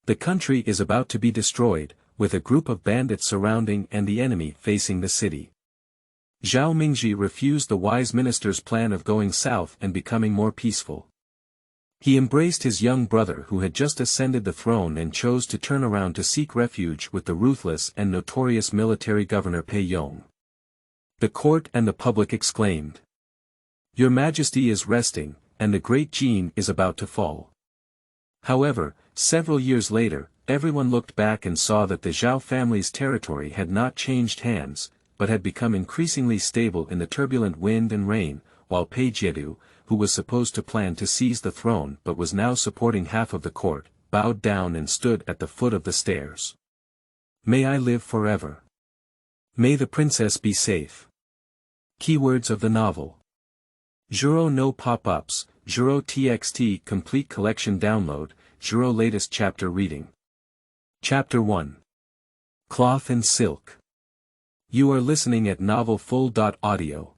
The country is about to be destroyed, with a group of bandits surrounding and the enemy facing the city. Zhao Mingzhi refused the wise minister's plan of going south and becoming more peaceful. He embraced his young brother who had just ascended the throne and chose to turn around to seek refuge with the ruthless and notorious military governor Pei Yong. The court and the public exclaimed, "Your Majesty is resting, and the Great Jin is about to fall." However, several years later, everyone looked back and saw that the Zhao family's territory had not changed hands, but had become increasingly stable in the turbulent wind and rain, while Pei Jiedu, who was supposed to plan to seize the throne but was now supporting half of the court, bowed down and stood at the foot of the stairs. "May I live forever. May the princess be safe." Keywords of the novel. Zhurou no pop-ups, Zhurou TXT complete collection download, Zhurou latest chapter reading. Chapter 1. Cloth and Silk. You are listening at novelfull.audio.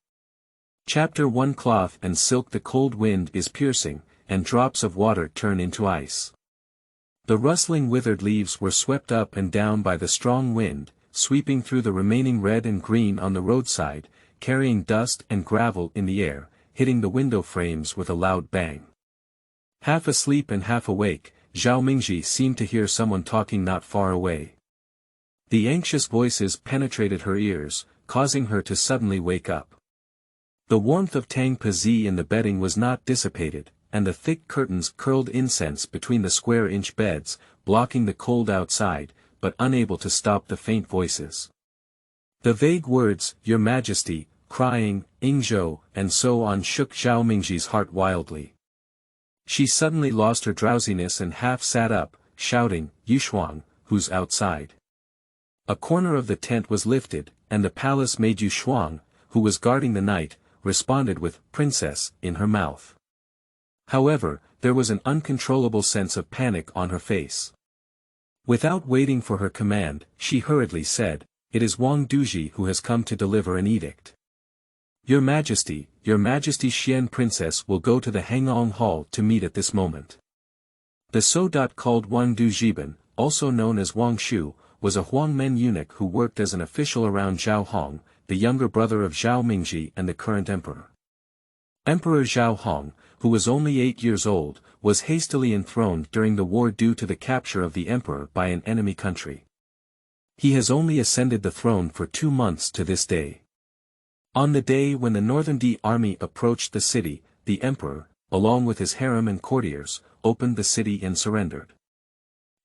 Chapter 1. Cloth and silk. The cold wind is piercing, and drops of water turn into ice. The rustling withered leaves were swept up and down by the strong wind, sweeping through the remaining red and green on the roadside, carrying dust and gravel in the air, hitting the window frames with a loud bang. Half asleep and half awake, Zhao Mingzhi seemed to hear someone talking not far away. The anxious voices penetrated her ears, causing her to suddenly wake up. The warmth of Tang Pazi in the bedding was not dissipated, and the thick curtains curled incense between the square-inch beds, blocking the cold outside, but unable to stop the faint voices. The vague words, "Your Majesty," crying, "Ingzhou," and so on shook Zhao Mingzhi's heart wildly. She suddenly lost her drowsiness and half sat up, shouting, "Yushuang, who's outside?" A corner of the tent was lifted, and the palace maid Yushuang, who was guarding the night, responded with "Princess" in her mouth. However, there was an uncontrollable sense of panic on her face. Without waiting for her command, she hurriedly said, "It is Wang Duji who has come to deliver an edict. Your Majesty, Xian Princess will go to the Hangong Hall to meet at this moment." The Sodat called Wang Dujiban, also known as Wang Shu, was a Huangmen eunuch who worked as an official around Zhao Hong, the younger brother of Zhao Mingzhi and the current emperor. Emperor Zhao Hong, who was only 8 years old, was hastily enthroned during the war due to the capture of the emperor by an enemy country. He has only ascended the throne for 2 months to this day. On the day when the Northern D army approached the city, the emperor, along with his harem and courtiers, opened the city and surrendered.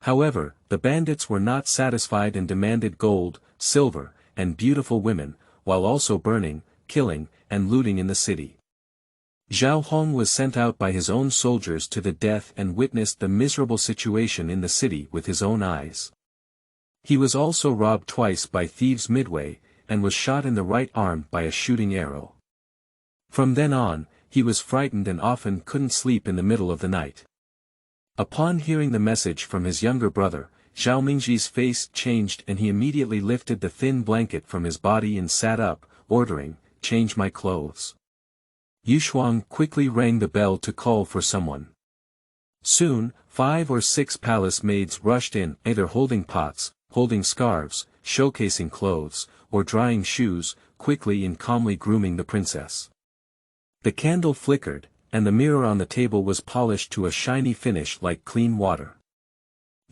However, the bandits were not satisfied and demanded gold, silver, and beautiful women, while also burning, killing, and looting in the city. Zhao Hong was sent out by his own soldiers to the death and witnessed the miserable situation in the city with his own eyes. He was also robbed twice by thieves midway, and was shot in the right arm by a shooting arrow. From then on, he was frightened and often couldn't sleep in the middle of the night. Upon hearing the message from his younger brother, Zhao Mingzhi's face changed and he immediately lifted the thin blanket from his body and sat up, ordering, "Change my clothes." Yushuang quickly rang the bell to call for someone. Soon, 5 or 6 palace maids rushed in, either holding pots, holding scarves, showcasing clothes, or drying shoes, quickly and calmly grooming the princess. The candle flickered, and the mirror on the table was polished to a shiny finish like clean water.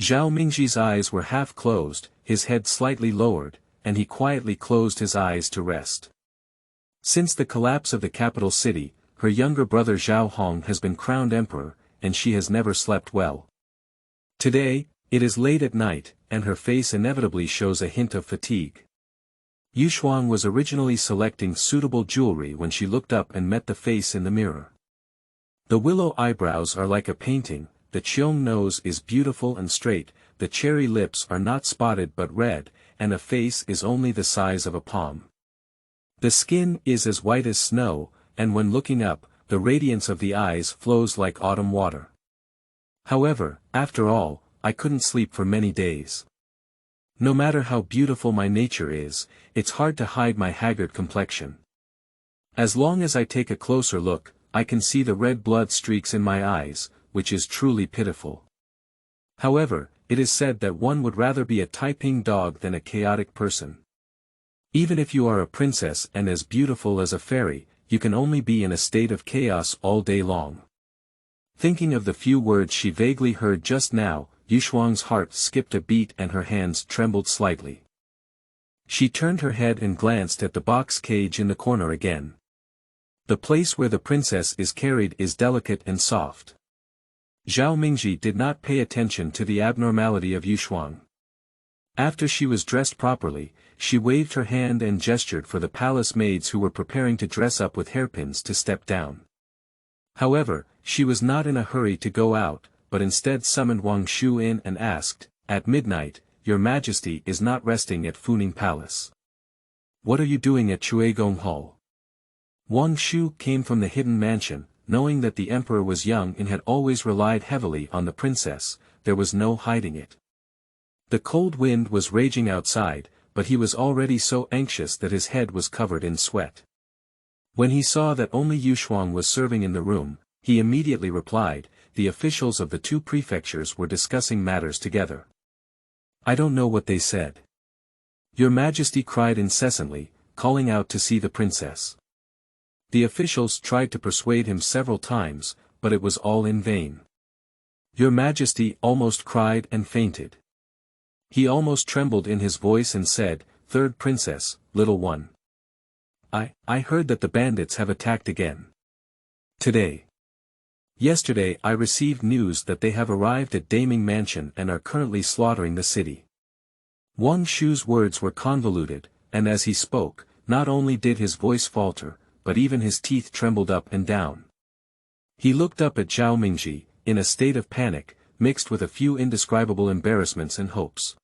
Zhao Mingzhi's eyes were half closed, his head slightly lowered, and he quietly closed his eyes to rest. Since the collapse of the capital city, her younger brother Zhao Hong has been crowned emperor, and she has never slept well. Today, it is late at night, and her face inevitably shows a hint of fatigue. Yushuang was originally selecting suitable jewelry when she looked up and met the face in the mirror. The willow eyebrows are like a painting, the Qiong nose is beautiful and straight, the cherry lips are not spotted but red, and a face is only the size of a palm. The skin is as white as snow, and when looking up, the radiance of the eyes flows like autumn water. However, after all, I couldn't sleep for many days. No matter how beautiful my nature is, it's hard to hide my haggard complexion. As long as I take a closer look, I can see the red blood streaks in my eyes, which is truly pitiful. However, it is said that one would rather be a Taiping dog than a chaotic person. Even if you are a princess and as beautiful as a fairy, you can only be in a state of chaos all day long. Thinking of the few words she vaguely heard just now, Yushuang's heart skipped a beat and her hands trembled slightly. She turned her head and glanced at the box cage in the corner again. The place where the princess is carried is delicate and soft. Zhao Mingzhi did not pay attention to the abnormality of Yushuang. After she was dressed properly, she waved her hand and gestured for the palace maids who were preparing to dress up with hairpins to step down. However, she was not in a hurry to go out, but instead summoned Wang Shu in and asked, "At midnight, Your Majesty is not resting at Funing Palace. What are you doing at Chuegong Hall?" Wang Shu came from the hidden mansion, knowing that the emperor was young and had always relied heavily on the princess. There was no hiding it. The cold wind was raging outside, but he was already so anxious that his head was covered in sweat. When he saw that only Yushuang was serving in the room, he immediately replied, "The officials of the two prefectures were discussing matters together." "I don't know what they said." Your Majesty cried incessantly, calling out to see the princess. The officials tried to persuade him several times, but it was all in vain. Your Majesty almost cried and fainted. He almost trembled in his voice and said, "Third princess, little one. I heard that the bandits have attacked again. Today. Yesterday I received news that they have arrived at Daming Mansion and are currently slaughtering the city." Wang Shu's words were convoluted, and as he spoke, not only did his voice falter, but even his teeth trembled up and down. He looked up at Zhao Mingzhi, in a state of panic, mixed with a few indescribable embarrassments and hopes.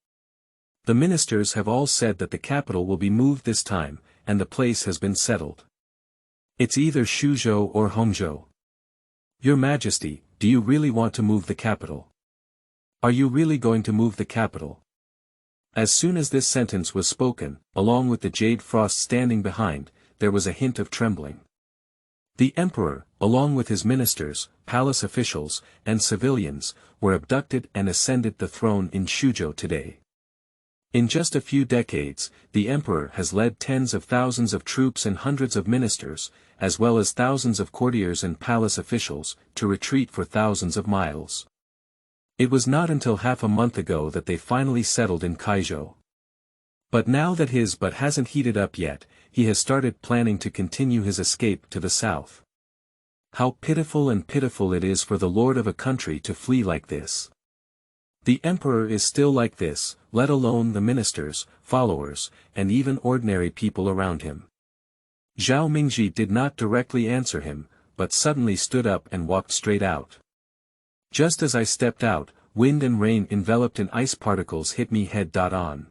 "The ministers have all said that the capital will be moved this time, and the place has been settled. It's either Shuzhou or Hongzhou. Your Majesty, do you really want to move the capital? Are you really going to move the capital?" As soon as this sentence was spoken, along with the Jade Frost standing behind, there was a hint of trembling. The emperor, along with his ministers, palace officials, and civilians, were abducted and ascended the throne in Shuzhou today. In just a few decades, the emperor has led tens of thousands of troops and hundreds of ministers, as well as thousands of courtiers and palace officials, to retreat for thousands of miles. It was not until half a month ago that they finally settled in Kaizhou. But now that his but hasn't heated up yet, he has started planning to continue his escape to the south. How pitiful and pitiful it is for the lord of a country to flee like this. The emperor is still like this, let alone the ministers, followers, and even ordinary people around him. Zhao Mingzhi did not directly answer him, but suddenly stood up and walked straight out. "Just as I stepped out, wind and rain enveloped in ice particles hit me head-on."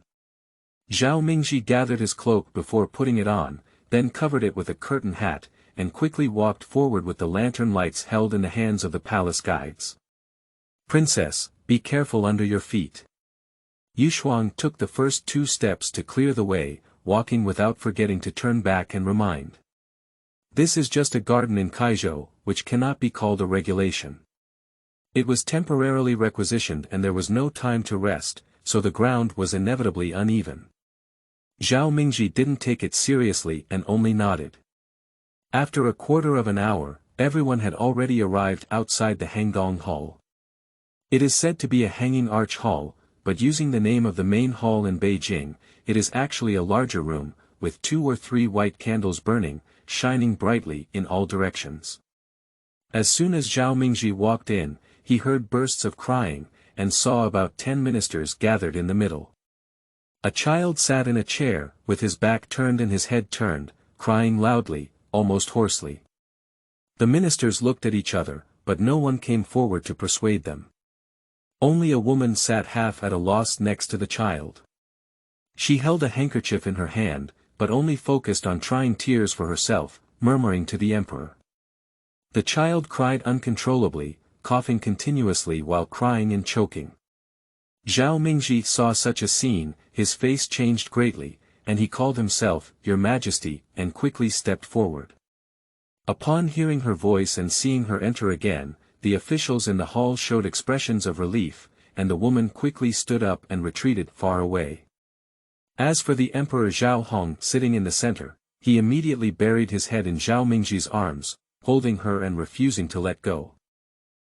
Zhao Mingzhi gathered his cloak before putting it on, then covered it with a curtain hat, and quickly walked forward with the lantern lights held in the hands of the palace guides. "Princess, be careful under your feet." Yushuang took the first 2 steps to clear the way, walking without forgetting to turn back and remind. "This is just a garden in Kaizhou, which cannot be called a regulation. It was temporarily requisitioned and there was no time to rest, so the ground was inevitably uneven." Zhao Mingzhi didn't take it seriously and only nodded. After a quarter of an hour, everyone had already arrived outside the Hangdong Hall. It is said to be a hanging arch hall, but using the name of the main hall in Beijing, it is actually a larger room, with 2 or 3 white candles burning, shining brightly in all directions. As soon as Zhao Mingzhi walked in, he heard bursts of crying, and saw about 10 ministers gathered in the middle. A child sat in a chair, with his back turned and his head turned, crying loudly, almost hoarsely. The ministers looked at each other, but no one came forward to persuade them. Only a woman sat half at a loss next to the child. She held a handkerchief in her hand, but only focused on trying tears for herself, murmuring to the emperor. The child cried uncontrollably, coughing continuously while crying and choking. Zhao Mingzhi saw such a scene, his face changed greatly, and he called himself, "Your Majesty," and quickly stepped forward. Upon hearing her voice and seeing her enter again, the officials in the hall showed expressions of relief, and the woman quickly stood up and retreated far away. As for the Emperor Zhao Hong sitting in the center, he immediately buried his head in Zhao Mingzhi's arms, holding her and refusing to let go.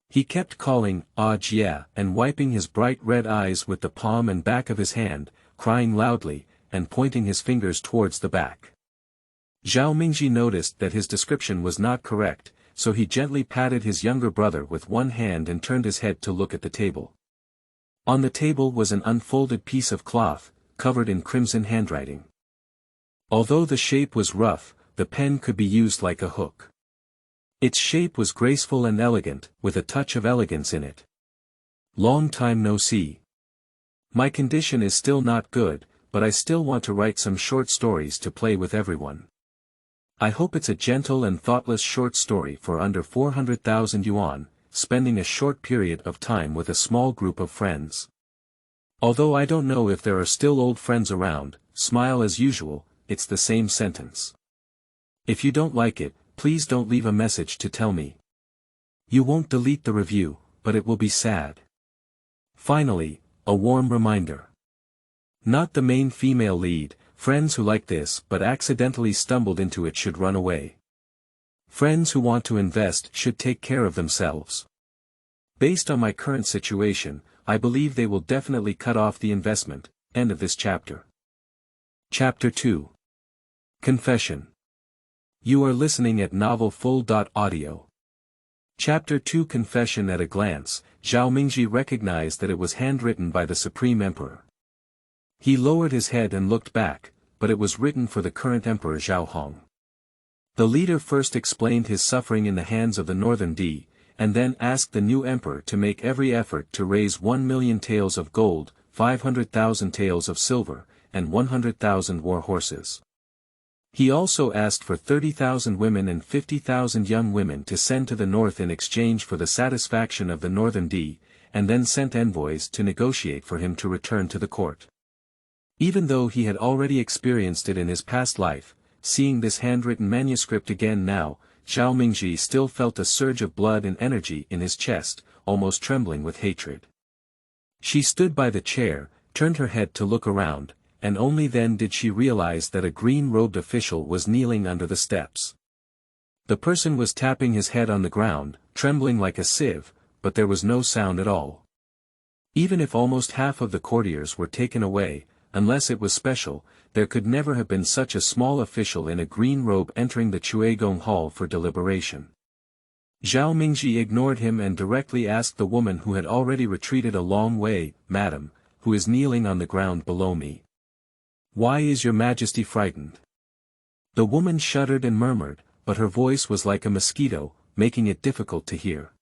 He kept calling, "Ah Jia," and wiping his bright red eyes with the palm and back of his hand, crying loudly, and pointing his fingers towards the back. Zhao Mingzhi noticed that his description was not correct, so he gently patted his younger brother with one hand and turned his head to look at the table. On the table was an unfolded piece of cloth, covered in crimson handwriting. Although the shape was rough, the pen could be used like a hook. Its shape was graceful and elegant, with a touch of elegance in it. Long time no see. My condition is still not good, but I still want to write some short stories to play with everyone. I hope it's a gentle and thoughtless short story for under 400,000 yuan, spending a short period of time with a small group of friends. Although I don't know if there are still old friends around, smile as usual, it's the same sentence. If you don't like it, please don't leave a message to tell me. You won't delete the review, but it will be sad. Finally, a warm reminder. Not the main female lead, friends who like this but accidentally stumbled into it should run away. Friends who want to invest should take care of themselves. Based on my current situation, I believe they will definitely cut off the investment. End of this chapter. Chapter 2. Confession. You are listening at novelfull.audio. Chapter 2. Confession. At a glance, Zhao Mingzhi recognized that it was handwritten by the Supreme Emperor. He lowered his head and looked back, but it was written for the current Emperor Zhao Hong. The leader first explained his suffering in the hands of the Northern D, and then asked the new emperor to make every effort to raise 1 million taels of gold, 500,000 taels of silver, and 100,000 war horses. He also asked for 30,000 women and 50,000 young women to send to the north in exchange for the satisfaction of the Northern D, and then sent envoys to negotiate for him to return to the court. Even though he had already experienced it in his past life, seeing this handwritten manuscript again now, Zhao Mingzhi still felt a surge of blood and energy in his chest, almost trembling with hatred. She stood by the chair, turned her head to look around, and only then did she realize that a green-robed official was kneeling under the steps. The person was tapping his head on the ground, trembling like a sieve, but there was no sound at all. Even if almost half of the courtiers were taken away, unless it was special, there could never have been such a small official in a green robe entering the Chuegong Hall for deliberation. Zhao Mingzhi ignored him and directly asked the woman who had already retreated a long way, "Madam, who is kneeling on the ground below me? Why is your Majesty frightened?" The woman shuddered and murmured, but her voice was like a mosquito, making it difficult to hear.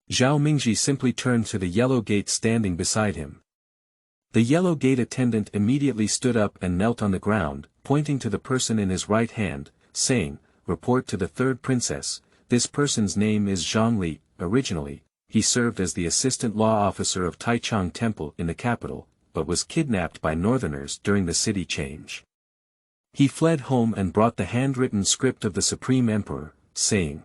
Zhao Mingzhi simply turned to the yellow gate standing beside him. The yellow gate attendant immediately stood up and knelt on the ground, pointing to the person in his right hand, saying, "Report to the third princess, this person's name is Zhang Li. Originally, he served as the assistant law officer of Taichung Temple in the capital, but was kidnapped by northerners during the city change. He fled home and brought the handwritten script of the Supreme Emperor, saying."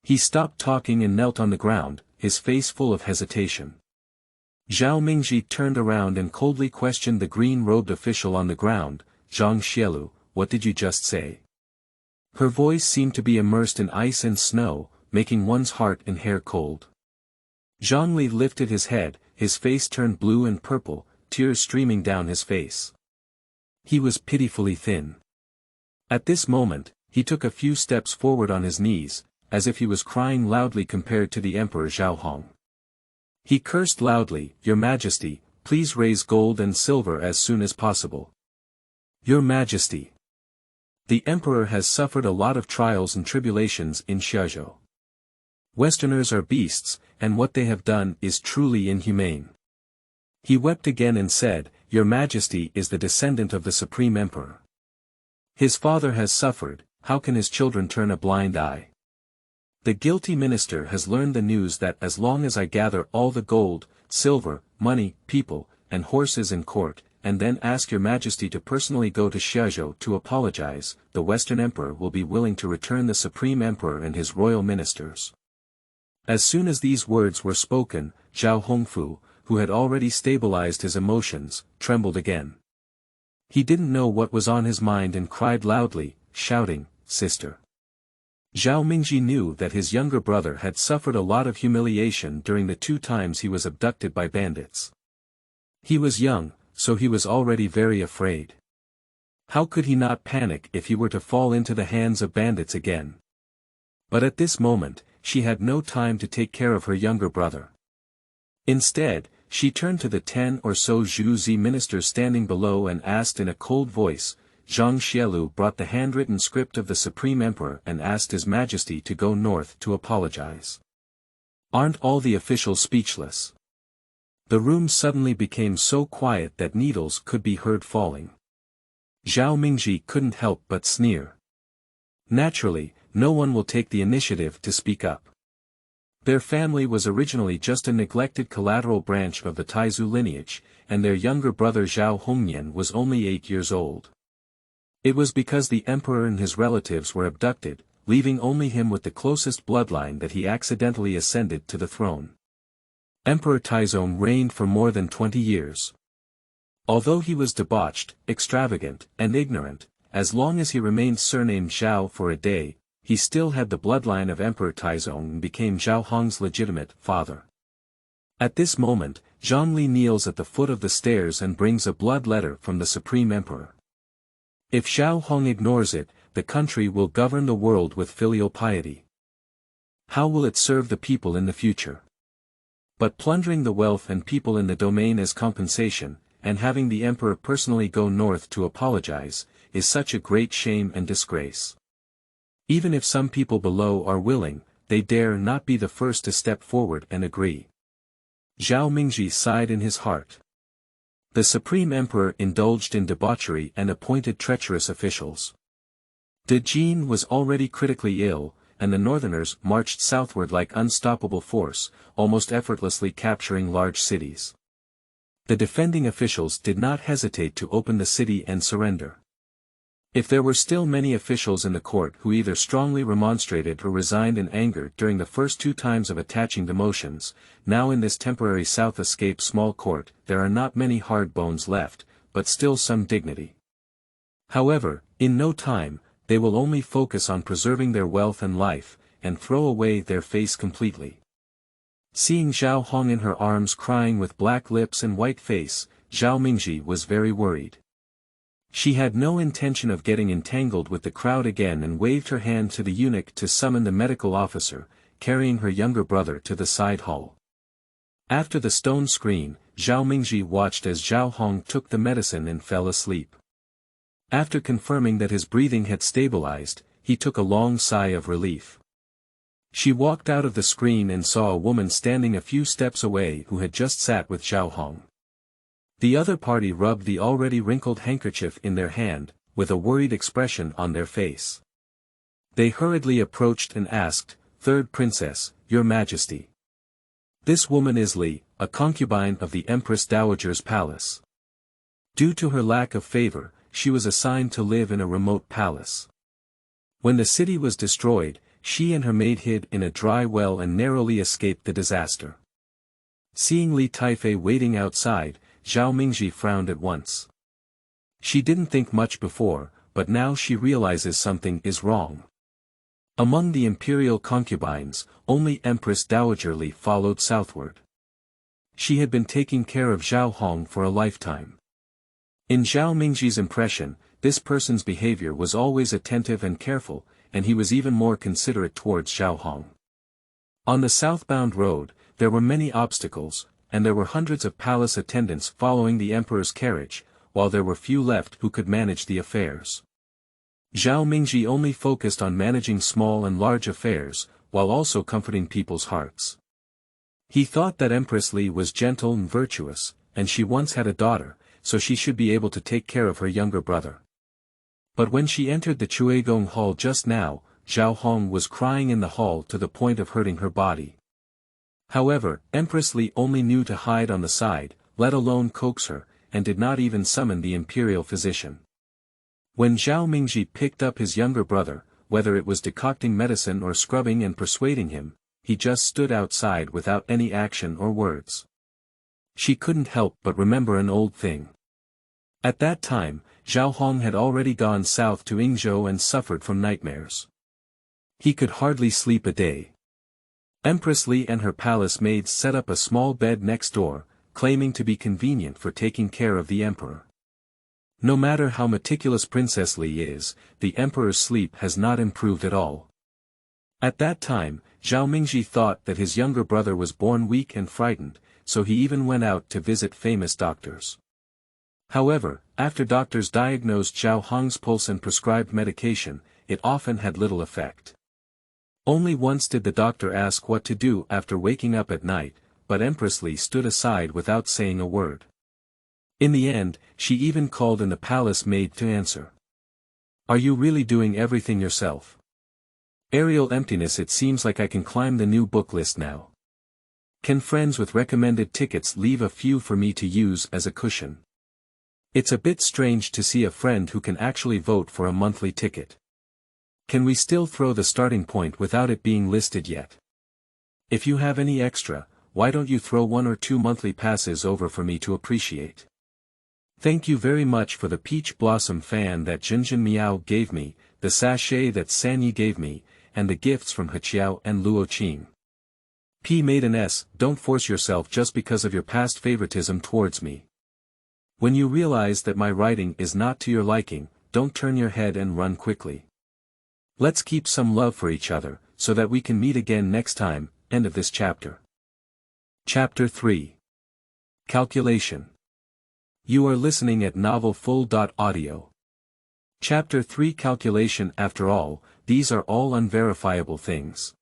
He stopped talking and knelt on the ground, his face full of hesitation. Zhao Mingzhi turned around and coldly questioned the green-robed official on the ground, "Zhang Xielu, what did you just say?" Her voice seemed to be immersed in ice and snow, making one's heart and hair cold. Zhang Li lifted his head, his face turned blue and purple, tears streaming down his face. He was pitifully thin. At this moment, he took a few steps forward on his knees, as if he was crying loudly compared to the Emperor Zhao Hong. He cursed loudly, "Your Majesty, please raise gold and silver as soon as possible. Your Majesty. The Emperor has suffered a lot of trials and tribulations in Xiazhou. Westerners are beasts, and what they have done is truly inhumane." He wept again and said, "Your Majesty is the descendant of the Supreme Emperor. His father has suffered, how can his children turn a blind eye? The guilty minister has learned the news that as long as I gather all the gold, silver, money, people, and horses in court, and then ask your Majesty to personally go to Xiazhou to apologize, the Western Emperor will be willing to return the Supreme Emperor and his royal ministers." As soon as these words were spoken, Zhao Hongfu, who had already stabilized his emotions, trembled again. He didn't know what was on his mind and cried loudly, shouting, "Sister!" Zhao Mingzhi knew that his younger brother had suffered a lot of humiliation during the 2 times he was abducted by bandits. He was young, so he was already very afraid. How could he not panic if he were to fall into the hands of bandits again? But at this moment, she had no time to take care of her younger brother. Instead, she turned to the 10 or so Zhu ministers standing below and asked in a cold voice. Zhang Xielu brought the handwritten script of the Supreme Emperor and asked His Majesty to go north to apologize. Aren't all the officials speechless? The room suddenly became so quiet that needles could be heard falling. Zhao Mingzhi couldn't help but sneer. Naturally, no one will take the initiative to speak up. Their family was originally just a neglected collateral branch of the Taizu lineage, and their younger brother Zhao Hongnian was only 8 years old. It was because the emperor and his relatives were abducted, leaving only him with the closest bloodline that he accidentally ascended to the throne. Emperor Taizong reigned for more than 20 years. Although he was debauched, extravagant, and ignorant, as long as he remained surnamed Zhao for a day, he still had the bloodline of Emperor Taizong and became Zhao Hong's legitimate father. At this moment, Zhongli kneels at the foot of the stairs and brings a blood letter from the Supreme Emperor. If Zhao Hong ignores it, the country will govern the world with filial piety. How will it serve the people in the future? But plundering the wealth and people in the domain as compensation, and having the emperor personally go north to apologize, is such a great shame and disgrace. Even if some people below are willing, they dare not be the first to step forward and agree. Zhao Mingzhi sighed in his heart. The Supreme Emperor indulged in debauchery and appointed treacherous officials. De Jin was already critically ill, and the northerners marched southward like unstoppable force, almost effortlessly capturing large cities. The defending officials did not hesitate to open the city and surrender. If there were still many officials in the court who either strongly remonstrated or resigned in anger during the first 2 times of attaching the motions, now in this temporary South Escape small court there are not many hard bones left, but still some dignity. However, in no time, they will only focus on preserving their wealth and life, and throw away their face completely. Seeing Zhao Hong in her arms crying with black lips and white face, Zhao Mingzhi was very worried. She had no intention of getting entangled with the crowd again and waved her hand to the eunuch to summon the medical officer, carrying her younger brother to the side hall. After the stone screen, Zhao Mingzhi watched as Zhao Hong took the medicine and fell asleep. After confirming that his breathing had stabilized, he took a long sigh of relief. She walked out of the screen and saw a woman standing a few steps away who had just sat with Zhao Hong. The other party rubbed the already wrinkled handkerchief in their hand, with a worried expression on their face. They hurriedly approached and asked, "Third Princess, Your Majesty." This woman is Li, a concubine of the Empress Dowager's palace. Due to her lack of favor, she was assigned to live in a remote palace. When the city was destroyed, she and her maid hid in a dry well and narrowly escaped the disaster. Seeing Li Taifei waiting outside, Zhao Mingzhi frowned at once. She didn't think much before, but now she realizes something is wrong. Among the imperial concubines, only Empress Dowager Li followed southward. She had been taking care of Zhao Hong for a lifetime. In Zhao Mingzhi's impression, this person's behavior was always attentive and careful, and he was even more considerate towards Zhao Hong. On the southbound road, there were many obstacles, and there were hundreds of palace attendants following the emperor's carriage, while there were few left who could manage the affairs. Zhao Mingzhi only focused on managing small and large affairs, while also comforting people's hearts. He thought that Empress Li was gentle and virtuous, and she once had a daughter, so she should be able to take care of her younger brother. But when she entered the Chuegong Hall just now, Zhao Hong was crying in the hall to the point of hurting her body. However, Empress Li only knew to hide on the side, let alone coax her, and did not even summon the imperial physician. When Zhao Mingzhi picked up his younger brother, whether it was decocting medicine or scrubbing and persuading him, he just stood outside without any action or words. She couldn't help but remember an old thing. At that time, Zhao Hong had already gone south to Yingzhou and suffered from nightmares. He could hardly sleep a day. Empress Li and her palace maids set up a small bed next door, claiming to be convenient for taking care of the emperor. No matter how meticulous Princess Li is, the emperor's sleep has not improved at all. At that time, Zhao Mingzhi thought that his younger brother was born weak and frightened, so he even went out to visit famous doctors. However, after doctors diagnosed Zhao Hong's pulse and prescribed medication, it often had little effect. Only once did the doctor ask what to do after waking up at night, but Empress Li stood aside without saying a word. In the end, she even called in the palace maid to answer. "Are you really doing everything yourself? Aerial emptiness, it seems like I can climb the new book list now. Can friends with recommended tickets leave a few for me to use as a cushion? It's a bit strange to see a friend who can actually vote for a monthly ticket. Can we still throw the starting point without it being listed yet? If you have any extra, why don't you throw 1 or 2 monthly passes over for me to appreciate? Thank you very much for the peach blossom fan that Jinjin Miao gave me, the sachet that Sanyi gave me, and the gifts from Heqiao and Luo Qing. P made an S. Don't force yourself just because of your past favoritism towards me. When you realize that my writing is not to your liking, don't turn your head and run quickly. Let's keep some love for each other, so that we can meet again next time." End of this chapter. Chapter 3. Calculation. You are listening at novelfull.audio. Chapter 3. Calculation. After all, these are all unverifiable things.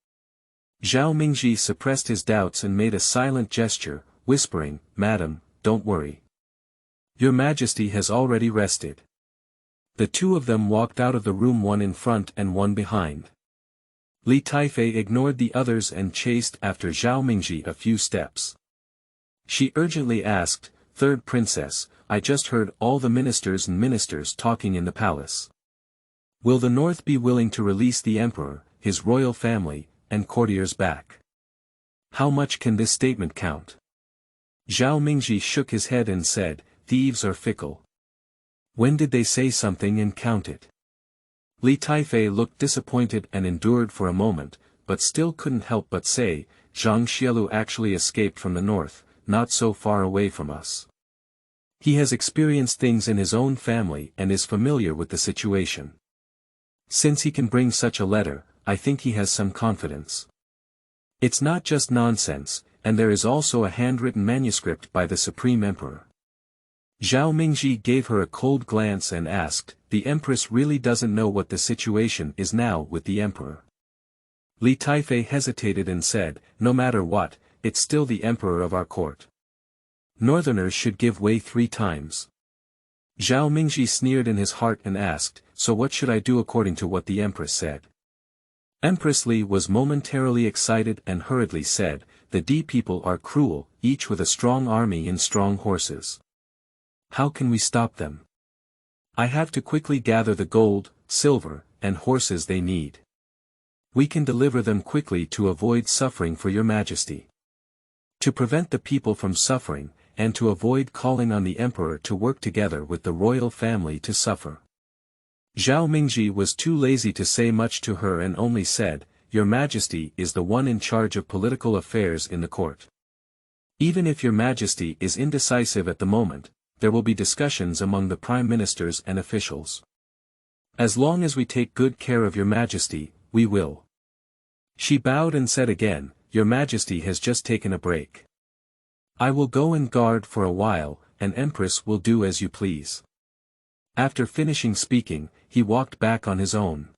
Zhao Mingzhi suppressed his doubts and made a silent gesture, whispering, "Madam, don't worry. Your Majesty has already rested." The two of them walked out of the room, one in front and one behind. Li Taifei ignored the others and chased after Zhao Mingzhi a few steps. She urgently asked, "Third princess, I just heard all the ministers talking in the palace. Will the North be willing to release the emperor, his royal family, and courtiers back? How much can this statement count?" Zhao Mingzhi shook his head and said, "Thieves are fickle. When did they say something and count it?" Li Taifei looked disappointed and endured for a moment, but still couldn't help but say, "Zhang Xielu actually escaped from the north, not so far away from us. He has experienced things in his own family and is familiar with the situation. Since he can bring such a letter, I think he has some confidence. It's not just nonsense, and there is also a handwritten manuscript by the Supreme Emperor." Zhao Mingzhi gave her a cold glance and asked, "The Empress really doesn't know what the situation is now with the Emperor?" Li Taifei hesitated and said, "No matter what, it's still the Emperor of our court. Northerners should give way 3 times. Zhao Mingzhi sneered in his heart and asked, "So what should I do according to what the Empress said?" Empress Li was momentarily excited and hurriedly said, "The D people are cruel, each with a strong army and strong horses. How can we stop them? I have to quickly gather the gold, silver, and horses they need. We can deliver them quickly to avoid suffering for your Majesty. To prevent the people from suffering, and to avoid calling on the Emperor to work together with the royal family to suffer." Zhao Mingzhi was too lazy to say much to her and only said, "Your Majesty is the one in charge of political affairs in the court. Even if your Majesty is indecisive at the moment, there will be discussions among the prime ministers and officials. As long as we take good care of your Majesty, we will." She bowed and said again, "Your Majesty has just taken a break. I will go and guard for a while, and Empress will do as you please." After finishing speaking, he walked back on his own.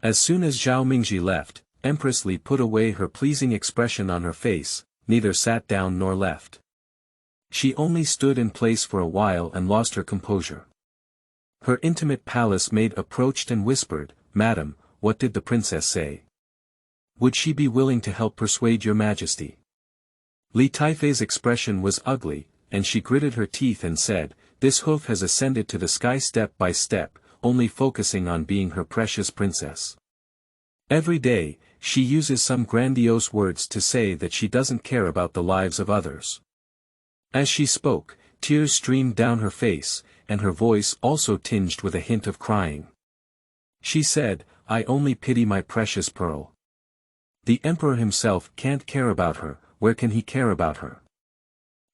As soon as Zhao Mingzhi left, Empress Li put away her pleasing expression on her face, neither sat down nor left. She only stood in place for a while and lost her composure. Her intimate palace maid approached and whispered, "Madam, what did the princess say? Would she be willing to help persuade your Majesty?" Li Taifei's expression was ugly, and she gritted her teeth and said, "This hoof has ascended to the sky step by step, only focusing on being her precious princess. Every day, she uses some grandiose words to say that she doesn't care about the lives of others. As she spoke, tears streamed down her face, and her voice also tinged with a hint of crying. She said, "I only pity my precious pearl. The emperor himself can't care about her, where can he care about her?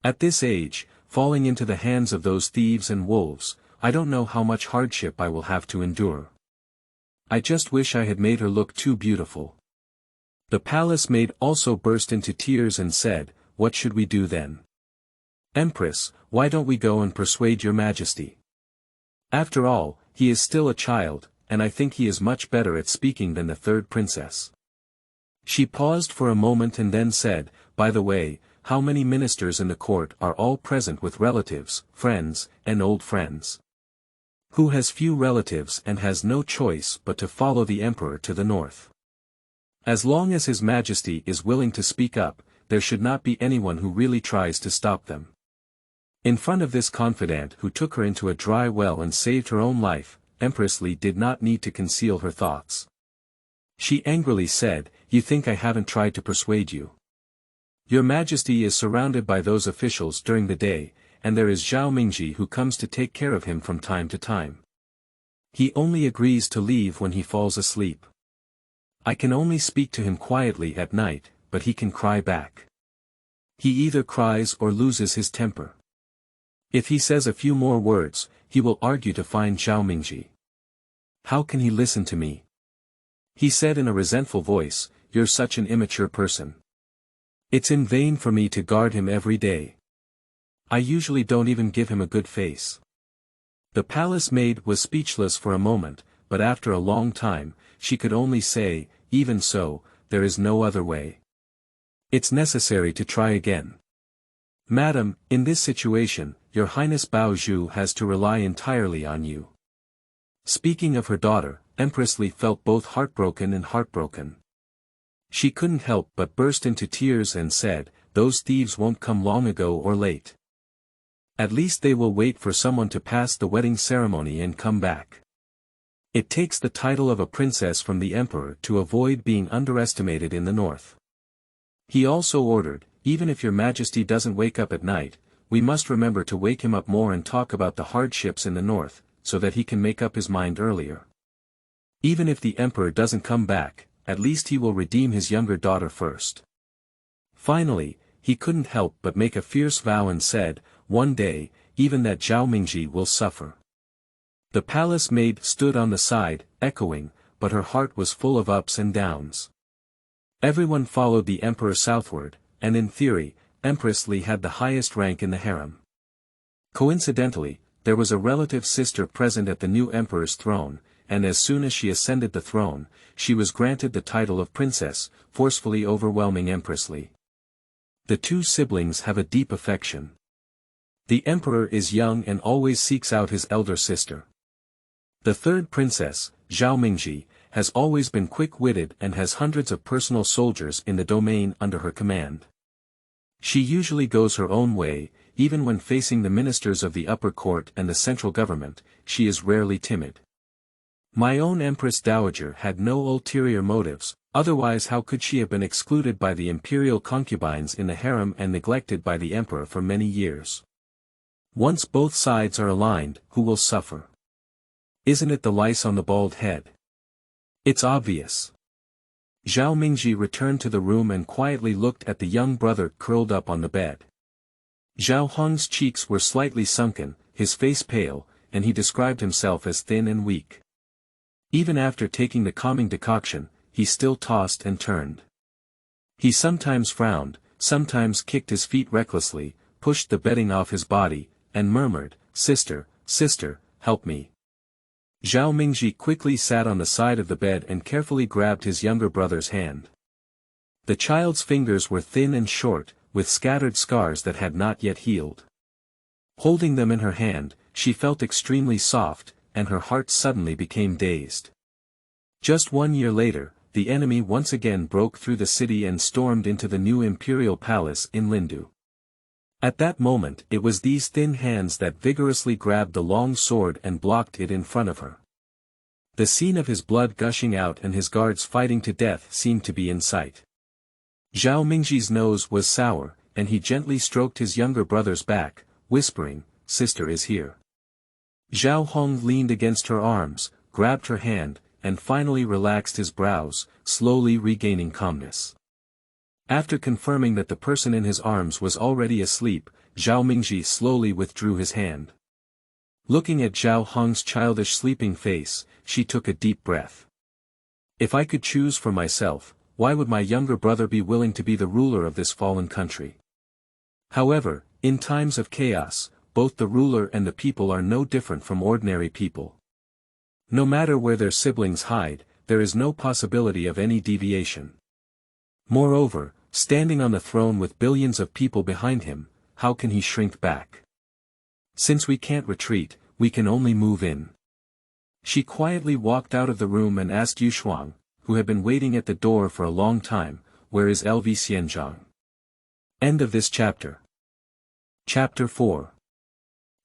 At this age, falling into the hands of those thieves and wolves, I don't know how much hardship I will have to endure. I just wish I had made her look too beautiful." The palace maid also burst into tears and said, "What should we do then? Empress, why don't we go and persuade your majesty? After all, he is still a child, and I think he is much better at speaking than the third princess." She paused for a moment and then said, "By the way, how many ministers in the court are all present with relatives, friends, and old friends? Who has few relatives and has no choice but to follow the emperor to the north? As long as his majesty is willing to speak up, there should not be anyone who really tries to stop them." In front of this confidant who took her into a dry well and saved her own life, Empress Li did not need to conceal her thoughts. She angrily said, "You think I haven't tried to persuade you? Your Majesty is surrounded by those officials during the day, and there is Zhao Mingzhi who comes to take care of him from time to time. He only agrees to leave when he falls asleep. I can only speak to him quietly at night, but he can cry back. He either cries or loses his temper. If he says a few more words, he will argue to find Zhao Mingzhi. How can he listen to me?" He said in a resentful voice, "You're such an immature person. It's in vain for me to guard him every day. I usually don't even give him a good face." The palace maid was speechless for a moment, but after a long time, she could only say, "Even so, there is no other way. It's necessary to try again. Madam, in this situation, your Highness Bao Zhu has to rely entirely on you." Speaking of her daughter, Empress Li felt both heartbroken and heartbroken. She couldn't help but burst into tears and said, "Those thieves won't come long ago or late. At least they will wait for someone to pass the wedding ceremony and come back. It takes the title of a princess from the emperor to avoid being underestimated in the north." He also ordered, "Even if your majesty doesn't wake up at night, we must remember to wake him up more and talk about the hardships in the north, so that he can make up his mind earlier. Even if the emperor doesn't come back, at least he will redeem his younger daughter first." Finally, he couldn't help but make a fierce vow and said, "One day, even that Zhao Mingzhi will suffer." The palace maid stood on the side, echoing, but her heart was full of ups and downs. Everyone followed the emperor southward, and in theory, Empress Li had the highest rank in the harem. Coincidentally, there was a relative sister present at the new emperor's throne, and as soon as she ascended the throne, she was granted the title of princess, forcefully overwhelming Empress Li. The two siblings have a deep affection. The emperor is young and always seeks out his elder sister. The third princess, Zhao Mingzhi, has always been quick-witted and has hundreds of personal soldiers in the domain under her command. She usually goes her own way, even when facing the ministers of the upper court and the central government, she is rarely timid. My own Empress Dowager had no ulterior motives, otherwise how could she have been excluded by the imperial concubines in the harem and neglected by the emperor for many years? Once both sides are aligned, who will suffer? Isn't it the lice on the bald head? It's obvious. Zhao Mingzhi returned to the room and quietly looked at the young brother curled up on the bed. Zhao Hong's cheeks were slightly sunken, his face pale, and he described himself as thin and weak. Even after taking the calming decoction, he still tossed and turned. He sometimes frowned, sometimes kicked his feet recklessly, pushed the bedding off his body, and murmured, "Sister, sister, help me." Zhao Mingzhi quickly sat on the side of the bed and carefully grabbed his younger brother's hand. The child's fingers were thin and short, with scattered scars that had not yet healed. Holding them in her hand, she felt extremely soft, and her heart suddenly became dazed. Just 1 year later, the enemy once again broke through the city and stormed into the new imperial palace in Lindu. At that moment it was these thin hands that vigorously grabbed the long sword and blocked it in front of her. The scene of his blood gushing out and his guards fighting to death seemed to be in sight. Zhao Mingzhi's nose was sour, and he gently stroked his younger brother's back, whispering, "Sister is here." Zhao Hong leaned against her arms, grabbed her hand, and finally relaxed his brows, slowly regaining calmness. After confirming that the person in his arms was already asleep, Zhao Mingzhi slowly withdrew his hand. Looking at Zhao Hong's childish sleeping face, she took a deep breath. If I could choose for myself, why would my younger brother be willing to be the ruler of this fallen country? However, in times of chaos, both the ruler and the people are no different from ordinary people. No matter where their siblings hide, there is no possibility of any deviation. Moreover, standing on the throne with billions of people behind him, how can he shrink back? Since we can't retreat, we can only move in. She quietly walked out of the room and asked Yushuang, who had been waiting at the door for a long time, "Where is LV Xianzhang?" End of this chapter. Chapter 4.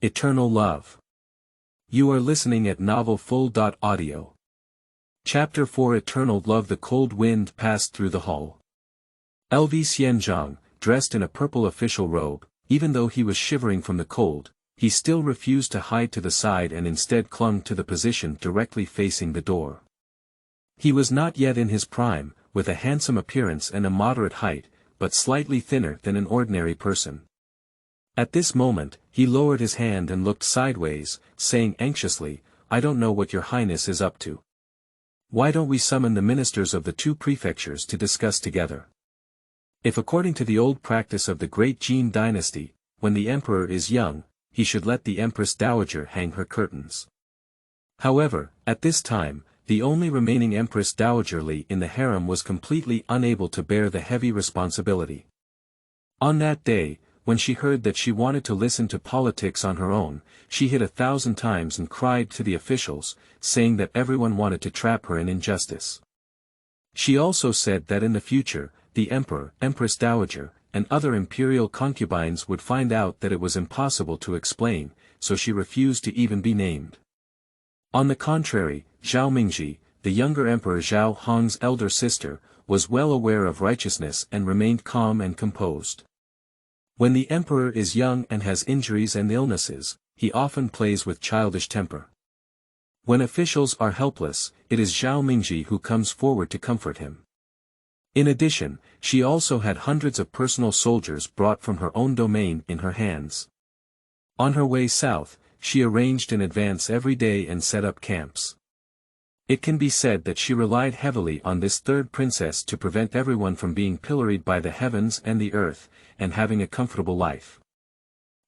Eternal Love. You are listening at novelfull.audio. Chapter 4. Eternal Love. The cold wind passed through the hall. LV Xianzhang, dressed in a purple official robe, even though he was shivering from the cold, he still refused to hide to the side and instead clung to the position directly facing the door. He was not yet in his prime, with a handsome appearance and a moderate height, but slightly thinner than an ordinary person. At this moment, he lowered his hand and looked sideways, saying anxiously, "I don't know what your highness is up to. Why don't we summon the ministers of the two prefectures to discuss together? If according to the old practice of the Great Jin dynasty, when the emperor is young, he should let the empress dowager hang her curtains." However, at this time, the only remaining empress dowager Li in the harem was completely unable to bear the heavy responsibility. On that day, when she heard that she wanted to listen to politics on her own, she hid 1,000 times and cried to the officials, saying that everyone wanted to trap her in injustice. She also said that in the future, the emperor, empress dowager, and other imperial concubines would find out that it was impossible to explain, so she refused to even be named. On the contrary, Zhao Mingzhi, the younger emperor Zhao Hong's elder sister, was well aware of righteousness and remained calm and composed. When the emperor is young and has injuries and illnesses, he often plays with childish temper. When officials are helpless, it is Zhao Mingzhi who comes forward to comfort him. In addition, she also had hundreds of personal soldiers brought from her own domain in her hands. On her way south, she arranged in advance every day and set up camps. It can be said that she relied heavily on this third princess to prevent everyone from being pilloried by the heavens and the earth, and having a comfortable life.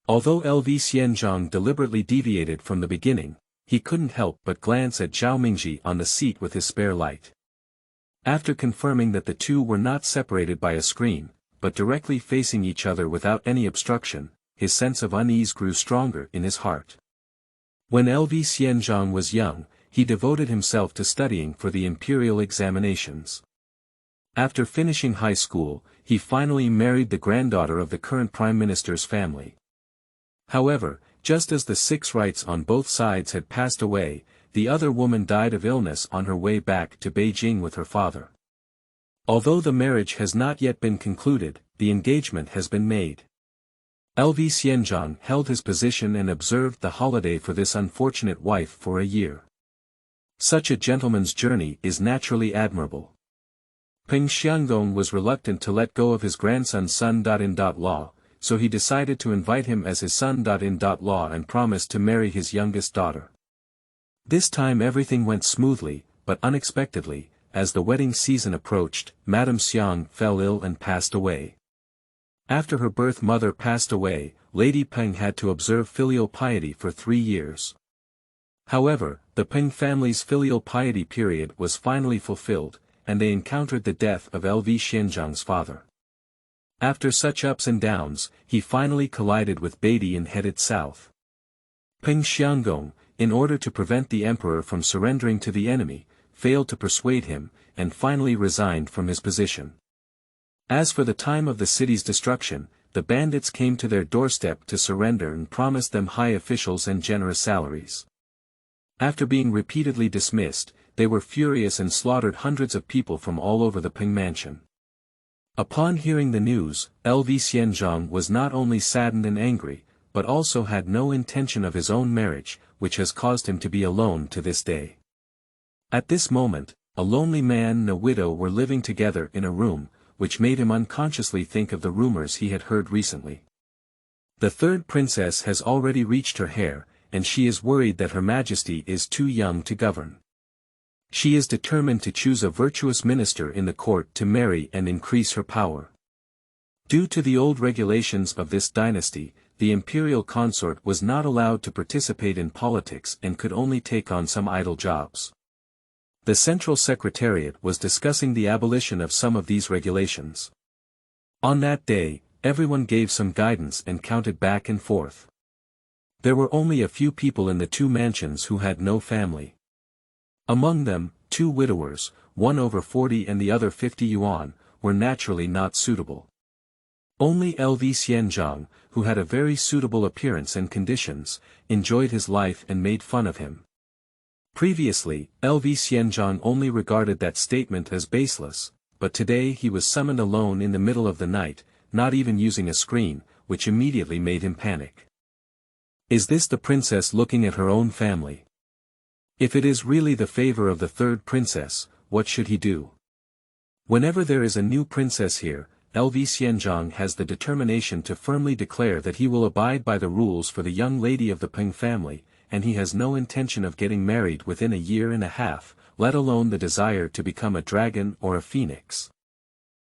Although LV Xianzhang deliberately deviated from the beginning, he couldn't help but glance at Zhao Mingzhi on the seat with his spare light. After confirming that the two were not separated by a screen, but directly facing each other without any obstruction, his sense of unease grew stronger in his heart. When LV Xianzhang was young, he devoted himself to studying for the imperial examinations. After finishing high school, he finally married the granddaughter of the current prime minister's family. However, just as the 6 rights on both sides had passed away, the other woman died of illness on her way back to Beijing with her father. Although the marriage has not yet been concluded, the engagement has been made. LV Xianzhang held his position and observed the holiday for this unfortunate wife for a year. Such a gentleman's journey is naturally admirable. Peng Xiangdong was reluctant to let go of his grandson's son-in-law, so he decided to invite him as his son-in-law and promised to marry his youngest daughter. This time everything went smoothly, but unexpectedly, as the wedding season approached, Madame Xiang fell ill and passed away. After her birth mother passed away, Lady Peng had to observe filial piety for 3 years. However, the Peng family's filial piety period was finally fulfilled, and they encountered the death of LV Xianzhang's father. After such ups and downs, he finally collided with Beatty and headed south. Peng Xiangdong, in order to prevent the emperor from surrendering to the enemy, failed to persuade him, and finally resigned from his position. As for the time of the city's destruction, the bandits came to their doorstep to surrender and promised them high officials and generous salaries. After being repeatedly dismissed, they were furious and slaughtered hundreds of people from all over the Peng mansion. Upon hearing the news, LV Xianzhang was not only saddened and angry, but also had no intention of his own marriage, which has caused him to be alone to this day. At this moment, a lonely man and a widow were living together in a room, which made him unconsciously think of the rumors he had heard recently. The third princess has already reached her heir, and she is worried that Her Majesty is too young to govern. She is determined to choose a virtuous minister in the court to marry and increase her power. Due to the old regulations of this dynasty, the imperial consort was not allowed to participate in politics and could only take on some idle jobs. The Central Secretariat was discussing the abolition of some of these regulations. On that day, everyone gave some guidance and counted back and forth. There were only a few people in the two mansions who had no family. Among them, 2 widowers, one over 40 and the other 50 yuan, were naturally not suitable. Only LV Xianzhang, who had a very suitable appearance and conditions, enjoyed his life and made fun of him. Previously, LV Xianzhang only regarded that statement as baseless, but today he was summoned alone in the middle of the night, not even using a screen, which immediately made him panic. Is this the princess looking at her own family? If it is really the favor of the third princess, what should he do? Whenever there is a new princess here, LV Xianzhang has the determination to firmly declare that he will abide by the rules for the young lady of the Peng family, and he has no intention of getting married within a year and a half, let alone the desire to become a dragon or a phoenix.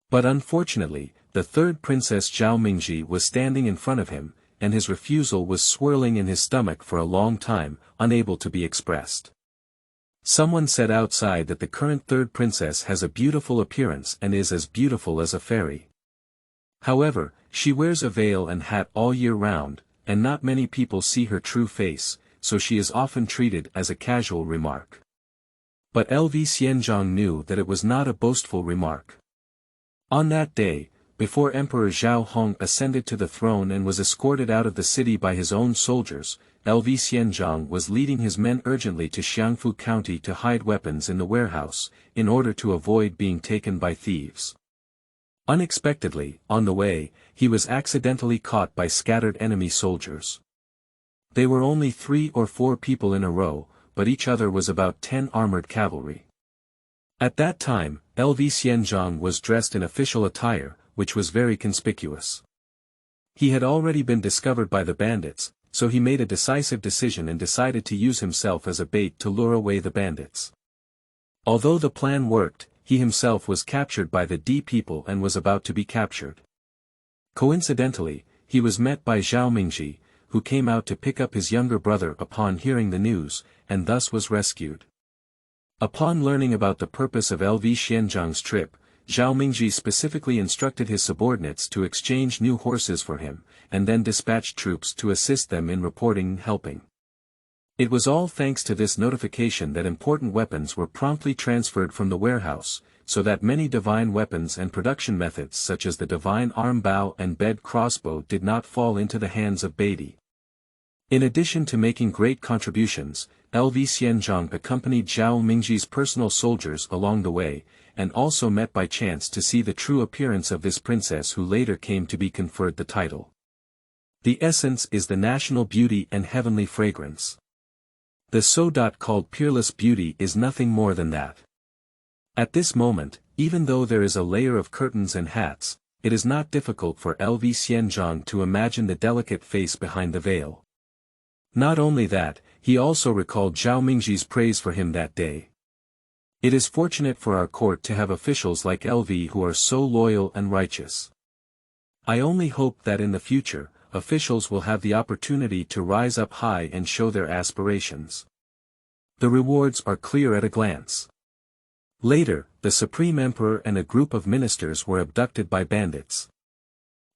But unfortunately, the third princess Zhao Mingzhi was standing in front of him, and his refusal was swirling in his stomach for a long time, unable to be expressed. Someone said outside that the current third princess has a beautiful appearance and is as beautiful as a fairy. However, she wears a veil and hat all year round, and not many people see her true face, so she is often treated as a casual remark. But LV Xianzhang knew that it was not a boastful remark. On that day, before Emperor Zhao Hong ascended to the throne and was escorted out of the city by his own soldiers, LV Xianzhang was leading his men urgently to Xiangfu County to hide weapons in the warehouse, in order to avoid being taken by thieves. Unexpectedly, on the way, he was accidentally caught by scattered enemy soldiers. They were only 3 or 4 people in a row, but each other was about 10 armored cavalry. At that time, LV Xianzhang was dressed in official attire, which was very conspicuous. He had already been discovered by the bandits, so he made a decisive decision and decided to use himself as a bait to lure away the bandits. Although the plan worked, he himself was captured by the D people and was about to be captured. Coincidentally, he was met by Zhao Mingzhi, who came out to pick up his younger brother upon hearing the news, and thus was rescued. Upon learning about the purpose of LV Xianzhang's trip, Zhao Mingzhi specifically instructed his subordinates to exchange new horses for him, and then dispatched troops to assist them in reporting and helping. It was all thanks to this notification that important weapons were promptly transferred from the warehouse, so that many divine weapons and production methods such as the divine arm bow and bed crossbow did not fall into the hands of Beatty. In addition to making great contributions, LV Xianzhang accompanied Zhao Mingzhi's personal soldiers along the way, and also met by chance to see the true appearance of this princess who later came to be conferred the title. The essence is the national beauty and heavenly fragrance. The so-called peerless beauty is nothing more than that. At this moment, even though there is a layer of curtains and hats, it is not difficult for LV Xianzhang to imagine the delicate face behind the veil. Not only that, he also recalled Zhao Mingzhi's praise for him that day. It is fortunate for our court to have officials like LV who are so loyal and righteous. I only hope that in the future, officials will have the opportunity to rise up high and show their aspirations. The rewards are clear at a glance. Later, the Supreme Emperor and a group of ministers were abducted by bandits.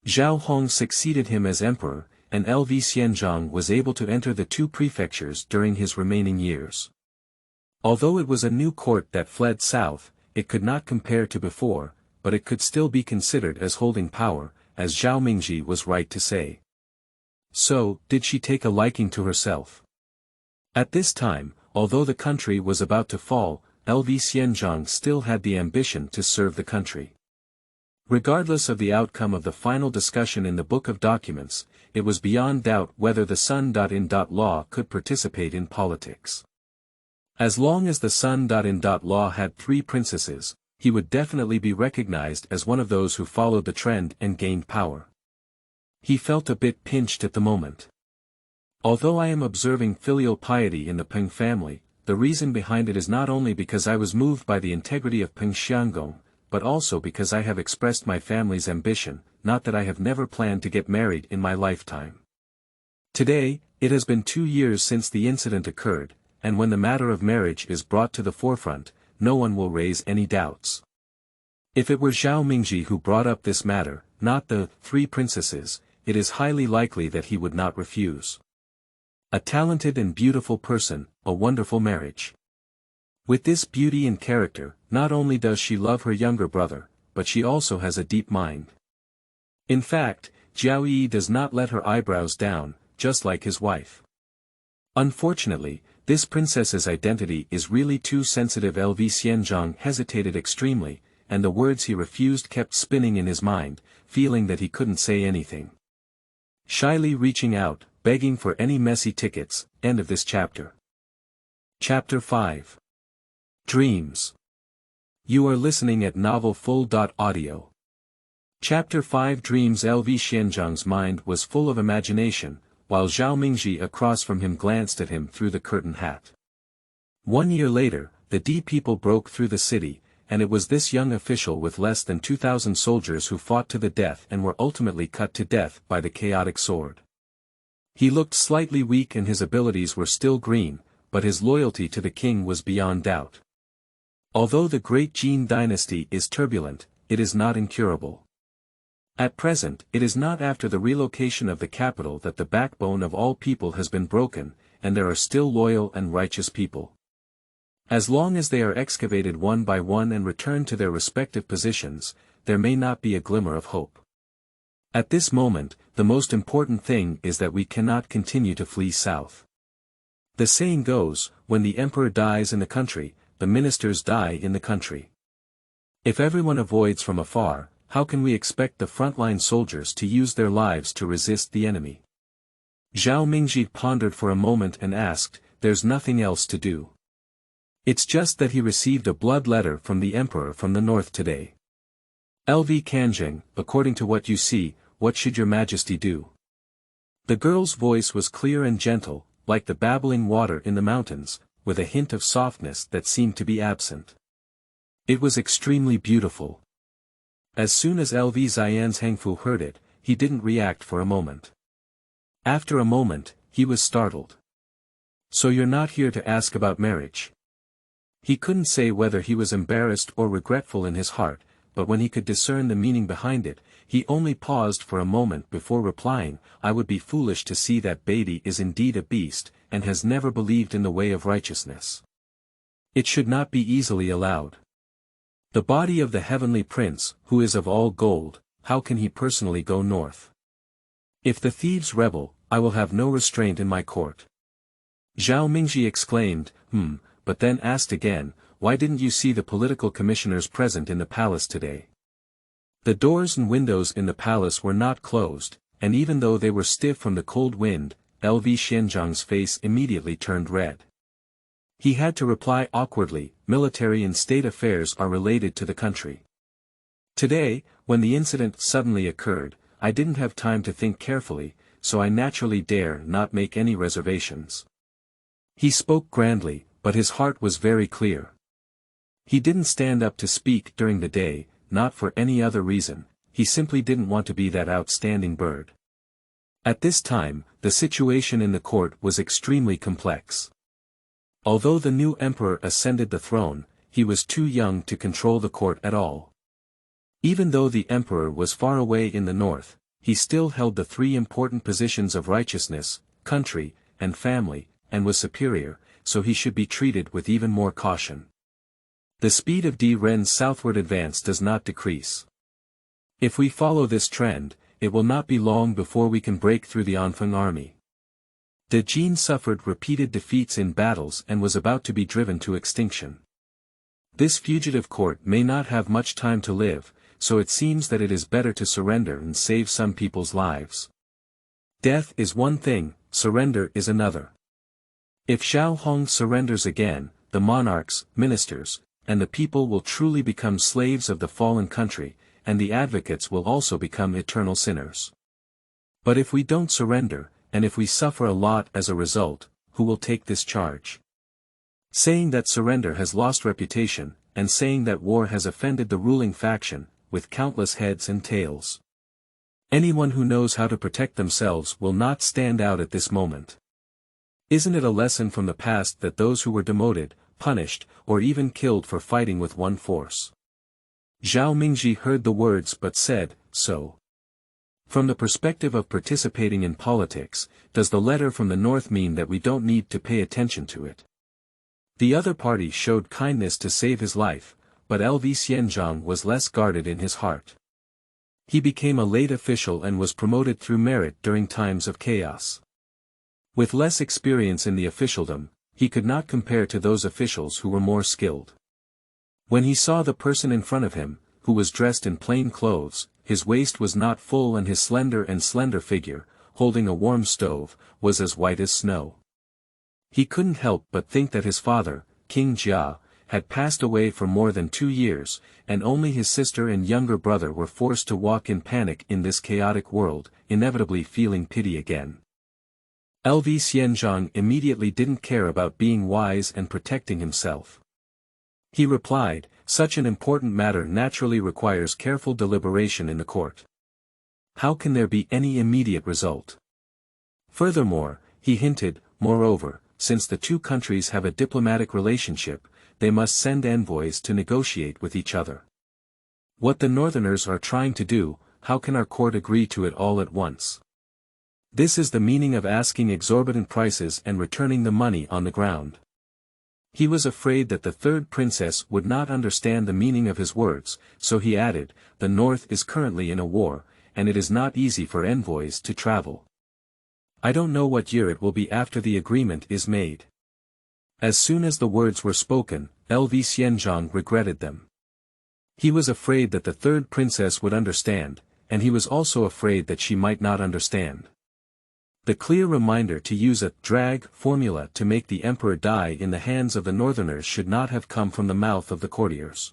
Zhao Hong succeeded him as emperor, and LV Xianzhang was able to enter the 2 prefectures during his remaining years. Although it was a new court that fled south, it could not compare to before, but it could still be considered as holding power, as Zhao Mingzhi was right to say. So, did she take a liking to herself? At this time, although the country was about to fall, LV Xianzhang still had the ambition to serve the country. Regardless of the outcome of the final discussion in the Book of Documents, it was beyond doubt whether the Sun.in.Law could participate in politics. As long as the Sun.in.Law had 3 princesses, he would definitely be recognized as one of those who followed the trend and gained power. He felt a bit pinched at the moment. Although I am observing filial piety in the Peng family, the reason behind it is not only because I was moved by the integrity of Peng Xianggong, but also because I have expressed my family's ambition, not that I have never planned to get married in my lifetime. Today, it has been 2 years since the incident occurred, and when the matter of marriage is brought to the forefront, no one will raise any doubts. If it were Zhao Mingzhi who brought up this matter, not the 3 princesses, it is highly likely that he would not refuse. A talented and beautiful person, a wonderful marriage. With this beauty and character, not only does she love her younger brother, but she also has a deep mind. In fact, Jiao Yi does not let her eyebrows down, just like his wife. Unfortunately, this princess's identity is really too sensitive. LV Xianzhang hesitated extremely, and the words he refused kept spinning in his mind, feeling that he couldn't say anything. Shyly reaching out, begging for any messy tickets. End of this chapter. Chapter 5. Dreams. You are listening at novelfull.audio. Chapter 5. Dreams. LV Xianzhang's mind was full of imagination, while Zhao Mingzhi across from him glanced at him through the curtain hat. 1 year later, the D people broke through the city, and it was this young official with less than 2,000 soldiers who fought to the death and were ultimately cut to death by the chaotic sword. He looked slightly weak and his abilities were still green, but his loyalty to the king was beyond doubt. Although the Great Jin dynasty is turbulent, it is not incurable. At present, it is not after the relocation of the capital that the backbone of all people has been broken, and there are still loyal and righteous people. As long as they are excavated one by one and returned to their respective positions, there may not be a glimmer of hope. At this moment, the most important thing is that we cannot continue to flee south. The saying goes, when the emperor dies in the country, the ministers die in the country. If everyone avoids from afar, how can we expect the frontline soldiers to use their lives to resist the enemy? Zhao Mingzhi pondered for a moment and asked, "There's nothing else to do?" It's just that he received a blood letter from the emperor from the north today. LV Kanjing, according to what you see, what should your majesty do? The girl's voice was clear and gentle, like the babbling water in the mountains, with a hint of softness that seemed to be absent. It was extremely beautiful. As soon as LV Xian's Hangfu heard it, he didn't react for a moment. After a moment, he was startled. So you're not here to ask about marriage? He couldn't say whether he was embarrassed or regretful in his heart, but when he could discern the meaning behind it, he only paused for a moment before replying, "I would be foolish to see that Beatty is indeed a beast, and has never believed in the way of righteousness. It should not be easily allowed. The body of the heavenly prince, who is of all gold, how can he personally go north? If the thieves rebel, I will have no restraint in my court." Zhao Mingzhi exclaimed, but then asked again, "Why didn't you see the political commissioners present in the palace today?" The doors and windows in the palace were not closed, and even though they were stiff from the cold wind, LV Xianzhang's face immediately turned red. He had to reply awkwardly, "Military and state affairs are related to the country. Today, when the incident suddenly occurred, I didn't have time to think carefully, so I naturally dare not make any reservations." He spoke grandly, but his heart was very clear. He didn't stand up to speak during the day, not for any other reason, he simply didn't want to be that outstanding bird. At this time, the situation in the court was extremely complex. Although the new emperor ascended the throne, he was too young to control the court at all. Even though the emperor was far away in the north, he still held the 3 important positions of righteousness, country, and family, and was superior, so he should be treated with even more caution. The speed of D. Ren's southward advance does not decrease. If we follow this trend, it will not be long before we can break through the Anfeng army. De Jin suffered repeated defeats in battles and was about to be driven to extinction. This fugitive court may not have much time to live, so it seems that it is better to surrender and save some people's lives. Death is one thing, surrender is another. If Xiao Hong surrenders again, the monarchs, ministers, and the people will truly become slaves of the fallen country, and the advocates will also become eternal sinners. But if we don't surrender, and if we suffer a lot as a result, who will take this charge? Saying that surrender has lost reputation, and saying that war has offended the ruling faction, with countless heads and tails. Anyone who knows how to protect themselves will not stand out at this moment. Isn't it a lesson from the past that those who were demoted, punished, or even killed for fighting with one force? Zhao Mingzhi heard the words but said, so. From the perspective of participating in politics, does the letter from the north mean that we don't need to pay attention to it? The other party showed kindness to save his life, but LV Xianzhang was less guarded in his heart. He became a late official and was promoted through merit during times of chaos. With less experience in the officialdom, he could not compare to those officials who were more skilled. When he saw the person in front of him, who was dressed in plain clothes, his waist was not full and his slender figure, holding a warm stove, was as white as snow. He couldn't help but think that his father, King Jia, had passed away for more than 2 years, and only his sister and younger brother were forced to walk in panic in this chaotic world, inevitably feeling pity again. LV Xianzhang immediately didn't care about being wise and protecting himself. He replied, such an important matter naturally requires careful deliberation in the court. How can there be any immediate result? Furthermore, he hinted, moreover, since the two countries have a diplomatic relationship, they must send envoys to negotiate with each other. What the northerners are trying to do, how can our court agree to it all at once? This is the meaning of asking exorbitant prices and returning the money on the ground. He was afraid that the third princess would not understand the meaning of his words, so he added, the north is currently in a war, and it is not easy for envoys to travel. I don't know what year it will be after the agreement is made. As soon as the words were spoken, LV Xianzhang regretted them. He was afraid that the third princess would understand, and he was also afraid that she might not understand. The clear reminder to use a drag formula to make the emperor die in the hands of the northerners should not have come from the mouth of the courtiers.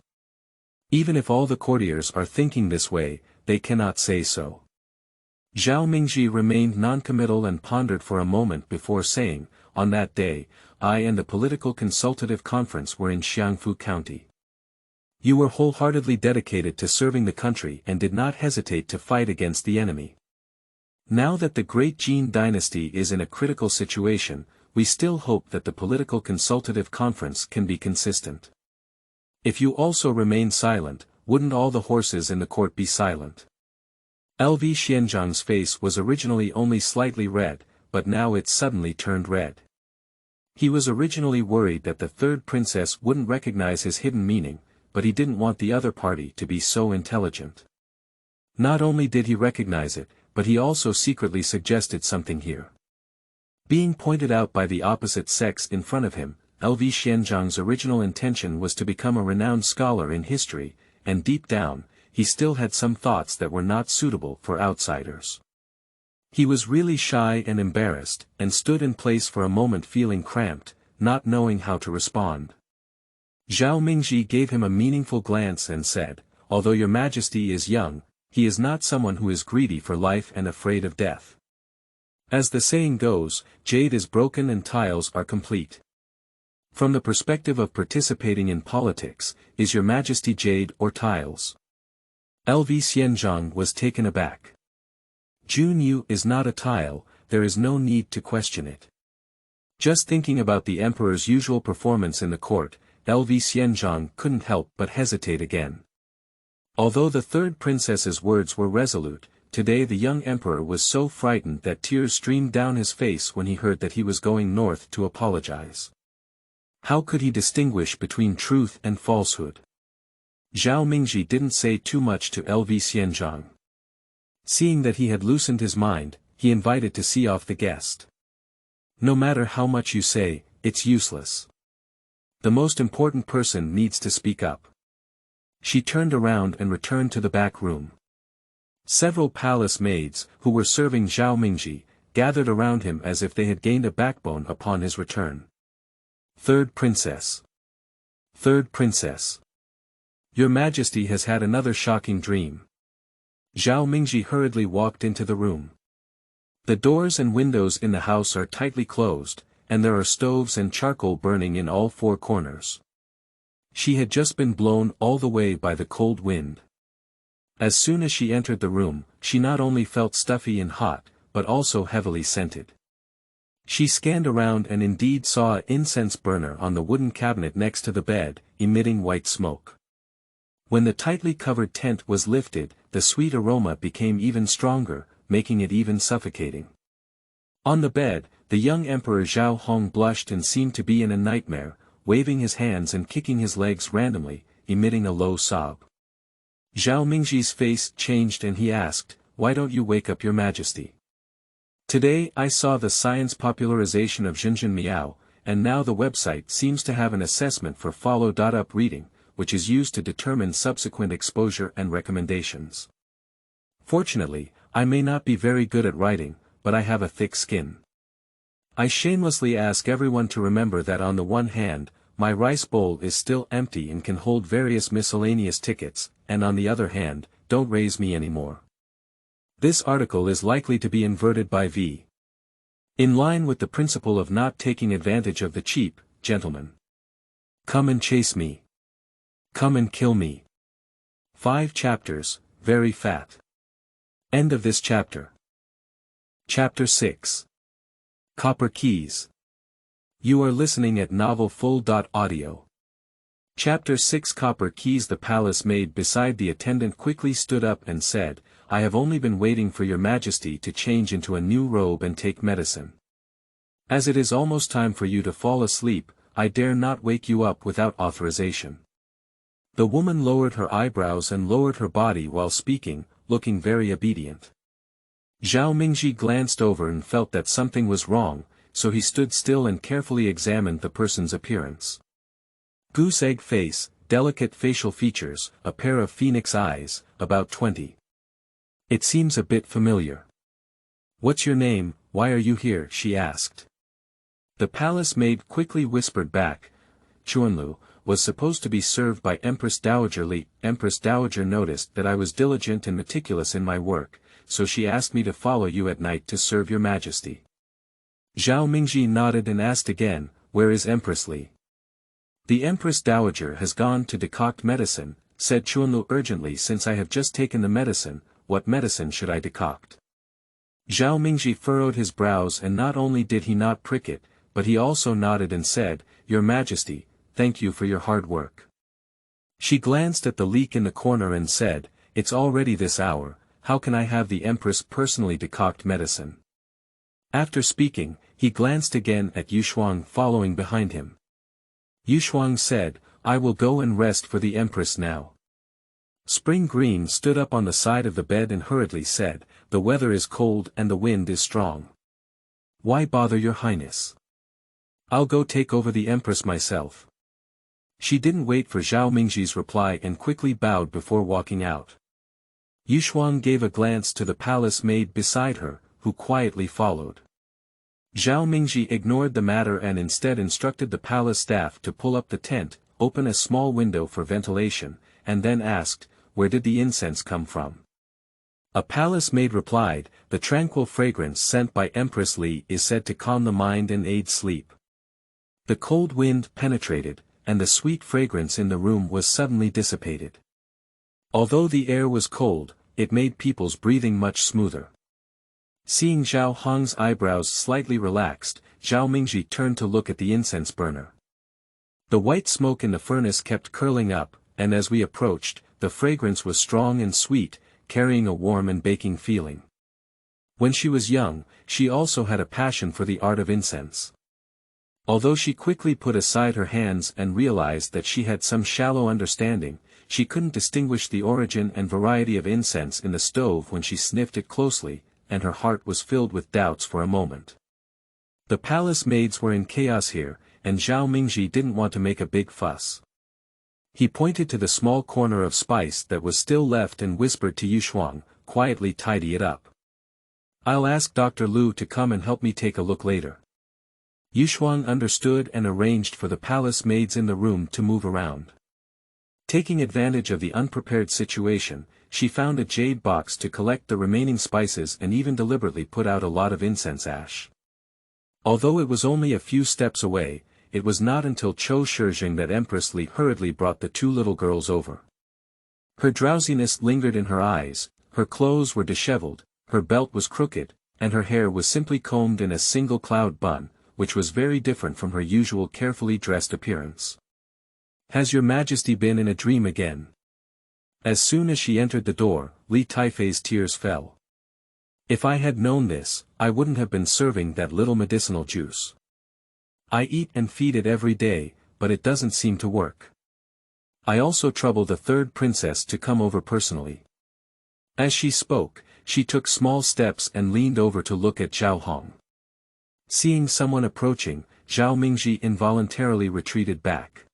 Even if all the courtiers are thinking this way, they cannot say so. Zhao Mingzhi remained noncommittal and pondered for a moment before saying, on that day, I and the Political Consultative Conference were in Xiangfu County. You were wholeheartedly dedicated to serving the country and did not hesitate to fight against the enemy. Now that the Great Jin dynasty is in a critical situation, we still hope that the Political Consultative Conference can be consistent. If you also remain silent, wouldn't all the horses in the court be silent? LV Xianzhang's face was originally only slightly red, but now it suddenly turned red. He was originally worried that the third princess wouldn't recognize his hidden meaning, but he didn't want the other party to be so intelligent. Not only did he recognize it, but he also secretly suggested something here. Being pointed out by the opposite sex in front of him, LV Xianzhang's original intention was to become a renowned scholar in history, and deep down, he still had some thoughts that were not suitable for outsiders. He was really shy and embarrassed, and stood in place for a moment feeling cramped, not knowing how to respond. Zhao Mingzhi gave him a meaningful glance and said, although your Majesty is young, he is not someone who is greedy for life and afraid of death. As the saying goes, jade is broken and tiles are complete. From the perspective of participating in politics, is your Majesty jade or tiles? LV Xianzhang was taken aback. Junyu is not a tile, there is no need to question it. Just thinking about the emperor's usual performance in the court, LV Xianzhang couldn't help but hesitate again. Although the third princess's words were resolute, today the young emperor was so frightened that tears streamed down his face when he heard that he was going north to apologize. How could he distinguish between truth and falsehood? Zhao Mingzhi didn't say too much to LV Xianzhang. Seeing that he had loosened his mind, he invited to see off the guest. No matter how much you say, it's useless. The most important person needs to speak up. She turned around and returned to the back room. Several palace maids, who were serving Zhao Mingzhi, gathered around him as if they had gained a backbone upon his return. Third Princess. Third Princess. Your Majesty has had another shocking dream. Zhao Mingzhi hurriedly walked into the room. The doors and windows in the house are tightly closed, and there are stoves and charcoal burning in all four corners. She had just been blown all the way by the cold wind. As soon as she entered the room, she not only felt stuffy and hot, but also heavily scented. She scanned around and indeed saw an incense burner on the wooden cabinet next to the bed, emitting white smoke. When the tightly covered tent was lifted, the sweet aroma became even stronger, making it even suffocating. On the bed, the young Emperor Zhao Hong blushed and seemed to be in a nightmare, waving his hands and kicking his legs randomly, emitting a low sob. Zhao Mingzhi's face changed and he asked, "Why don't you wake up your Majesty? Today I saw the science popularization of Xinjiang Miao, and now the website seems to have an assessment for follow-up reading, which is used to determine subsequent exposure and recommendations. Fortunately, I may not be very good at writing, but I have a thick skin. I shamelessly ask everyone to remember that on the one hand, my rice bowl is still empty and can hold various miscellaneous tickets, and on the other hand, don't raise me anymore. This article is likely to be inverted by v. In line with the principle of not taking advantage of the cheap, gentlemen. Come and chase me. Come and kill me. 5 chapters, very fat. End of this chapter. Chapter 6. Copper Keys. You are listening at novelfull.audio. Chapter 6 Copper Keys. The palace maid beside the attendant quickly stood up and said, "I have only been waiting for your Majesty to change into a new robe and take medicine. As it is almost time for you to fall asleep, I dare not wake you up without authorization." The woman lowered her eyebrows and lowered her body while speaking, looking very obedient. Zhao Mingzhi glanced over and felt that something was wrong, so he stood still and carefully examined the person's appearance. Goose-egg face, delicate facial features, a pair of phoenix eyes, about 20. It seems a bit familiar. "What's your name, why are you here?" she asked. The palace maid quickly whispered back, "Chuanlu, was supposed to be served by Empress Dowager Li. Empress Dowager noticed that I was diligent and meticulous in my work, so she asked me to follow you at night to serve your Majesty." Zhao Mingzhi nodded and asked again, "Where is Empress Li?" "The Empress Dowager has gone to decoct medicine," said Chuanlu urgently. "Since I have just taken the medicine, what medicine should I decoct?" Zhao Mingzhi furrowed his brows, and not only did he not prick it, but he also nodded and said, "Your Majesty, thank you for your hard work." She glanced at the leek in the corner and said, "It's already this hour, how can I have the Empress personally decoct medicine?" After speaking, he glanced again at Yushuang following behind him. Yushuang said, "I will go and rest for the Empress now." Spring Green stood up on the side of the bed and hurriedly said, "The weather is cold and the wind is strong. Why bother your Highness? I'll go take over the Empress myself." She didn't wait for Zhao Mingzhi's reply and quickly bowed before walking out. Yushuang gave a glance to the palace maid beside her, who quietly followed. Zhao Mingzhi ignored the matter and instead instructed the palace staff to pull up the tent, open a small window for ventilation, and then asked, "Where did the incense come from?" A palace maid replied, "The tranquil fragrance sent by Empress Li is said to calm the mind and aid sleep." The cold wind penetrated, and the sweet fragrance in the room was suddenly dissipated. Although the air was cold, it made people's breathing much smoother. Seeing Zhao Hong's eyebrows slightly relaxed, Zhao Mingzhi turned to look at the incense burner. The white smoke in the furnace kept curling up, and as we approached, the fragrance was strong and sweet, carrying a warm and baking feeling. When she was young, she also had a passion for the art of incense. Although she quickly put aside her hands and realized that she had some shallow understanding, she couldn't distinguish the origin and variety of incense in the stove when she sniffed it closely, and her heart was filled with doubts for a moment. The palace maids were in chaos here, and Zhao Mingzhi didn't want to make a big fuss. He pointed to the small corner of spice that was still left and whispered to Yushuang, quietly tidy it up. I'll ask Dr. Lu to come and help me take a look later. Yushuang understood and arranged for the palace maids in the room to move around. Taking advantage of the unprepared situation, she found a jade box to collect the remaining spices and even deliberately put out a lot of incense ash. Although it was only a few steps away, it was not until Chou Shijing that Empress Li hurriedly brought the two little girls over. Her drowsiness lingered in her eyes, her clothes were disheveled, her belt was crooked, and her hair was simply combed in a single cloud bun, which was very different from her usual carefully dressed appearance. Has your Majesty been in a dream again? As soon as she entered the door, Li Taifei's tears fell. If I had known this, I wouldn't have been serving that little medicinal juice. I eat and feed it every day, but it doesn't seem to work. I also troubled the third princess to come over personally. As she spoke, she took small steps and leaned over to look at Zhao Hong. Seeing someone approaching, Zhao Mingzhi involuntarily retreated back.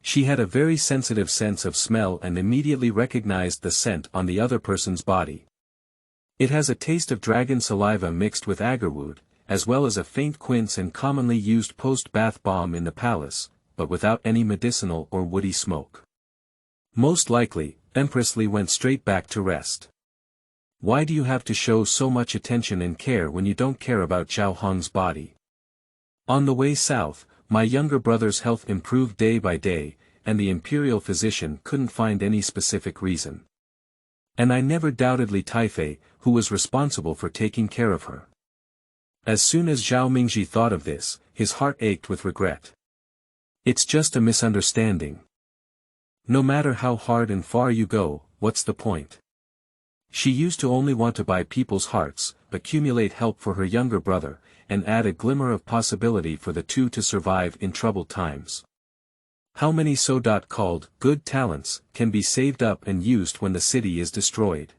She had a very sensitive sense of smell and immediately recognized the scent on the other person's body. It has a taste of dragon saliva mixed with agarwood, as well as a faint quince and commonly used post-bath balm in the palace, but without any medicinal or woody smoke. Most likely, Empress Li went straight back to rest. Why do you have to show so much attention and care when you don't care about Zhao Hong's body? On the way south, my younger brother's health improved day by day, and the imperial physician couldn't find any specific reason. And I never doubted Li Taifei, who was responsible for taking care of her. As soon as Zhao Mingzhi thought of this, his heart ached with regret. It's just a misunderstanding. No matter how hard and far you go, what's the point? She used to only want to buy people's hearts, accumulate help for her younger brother, and add a glimmer of possibility for the two to survive in troubled times. How many so-called good talents can be saved up and used when the city is destroyed?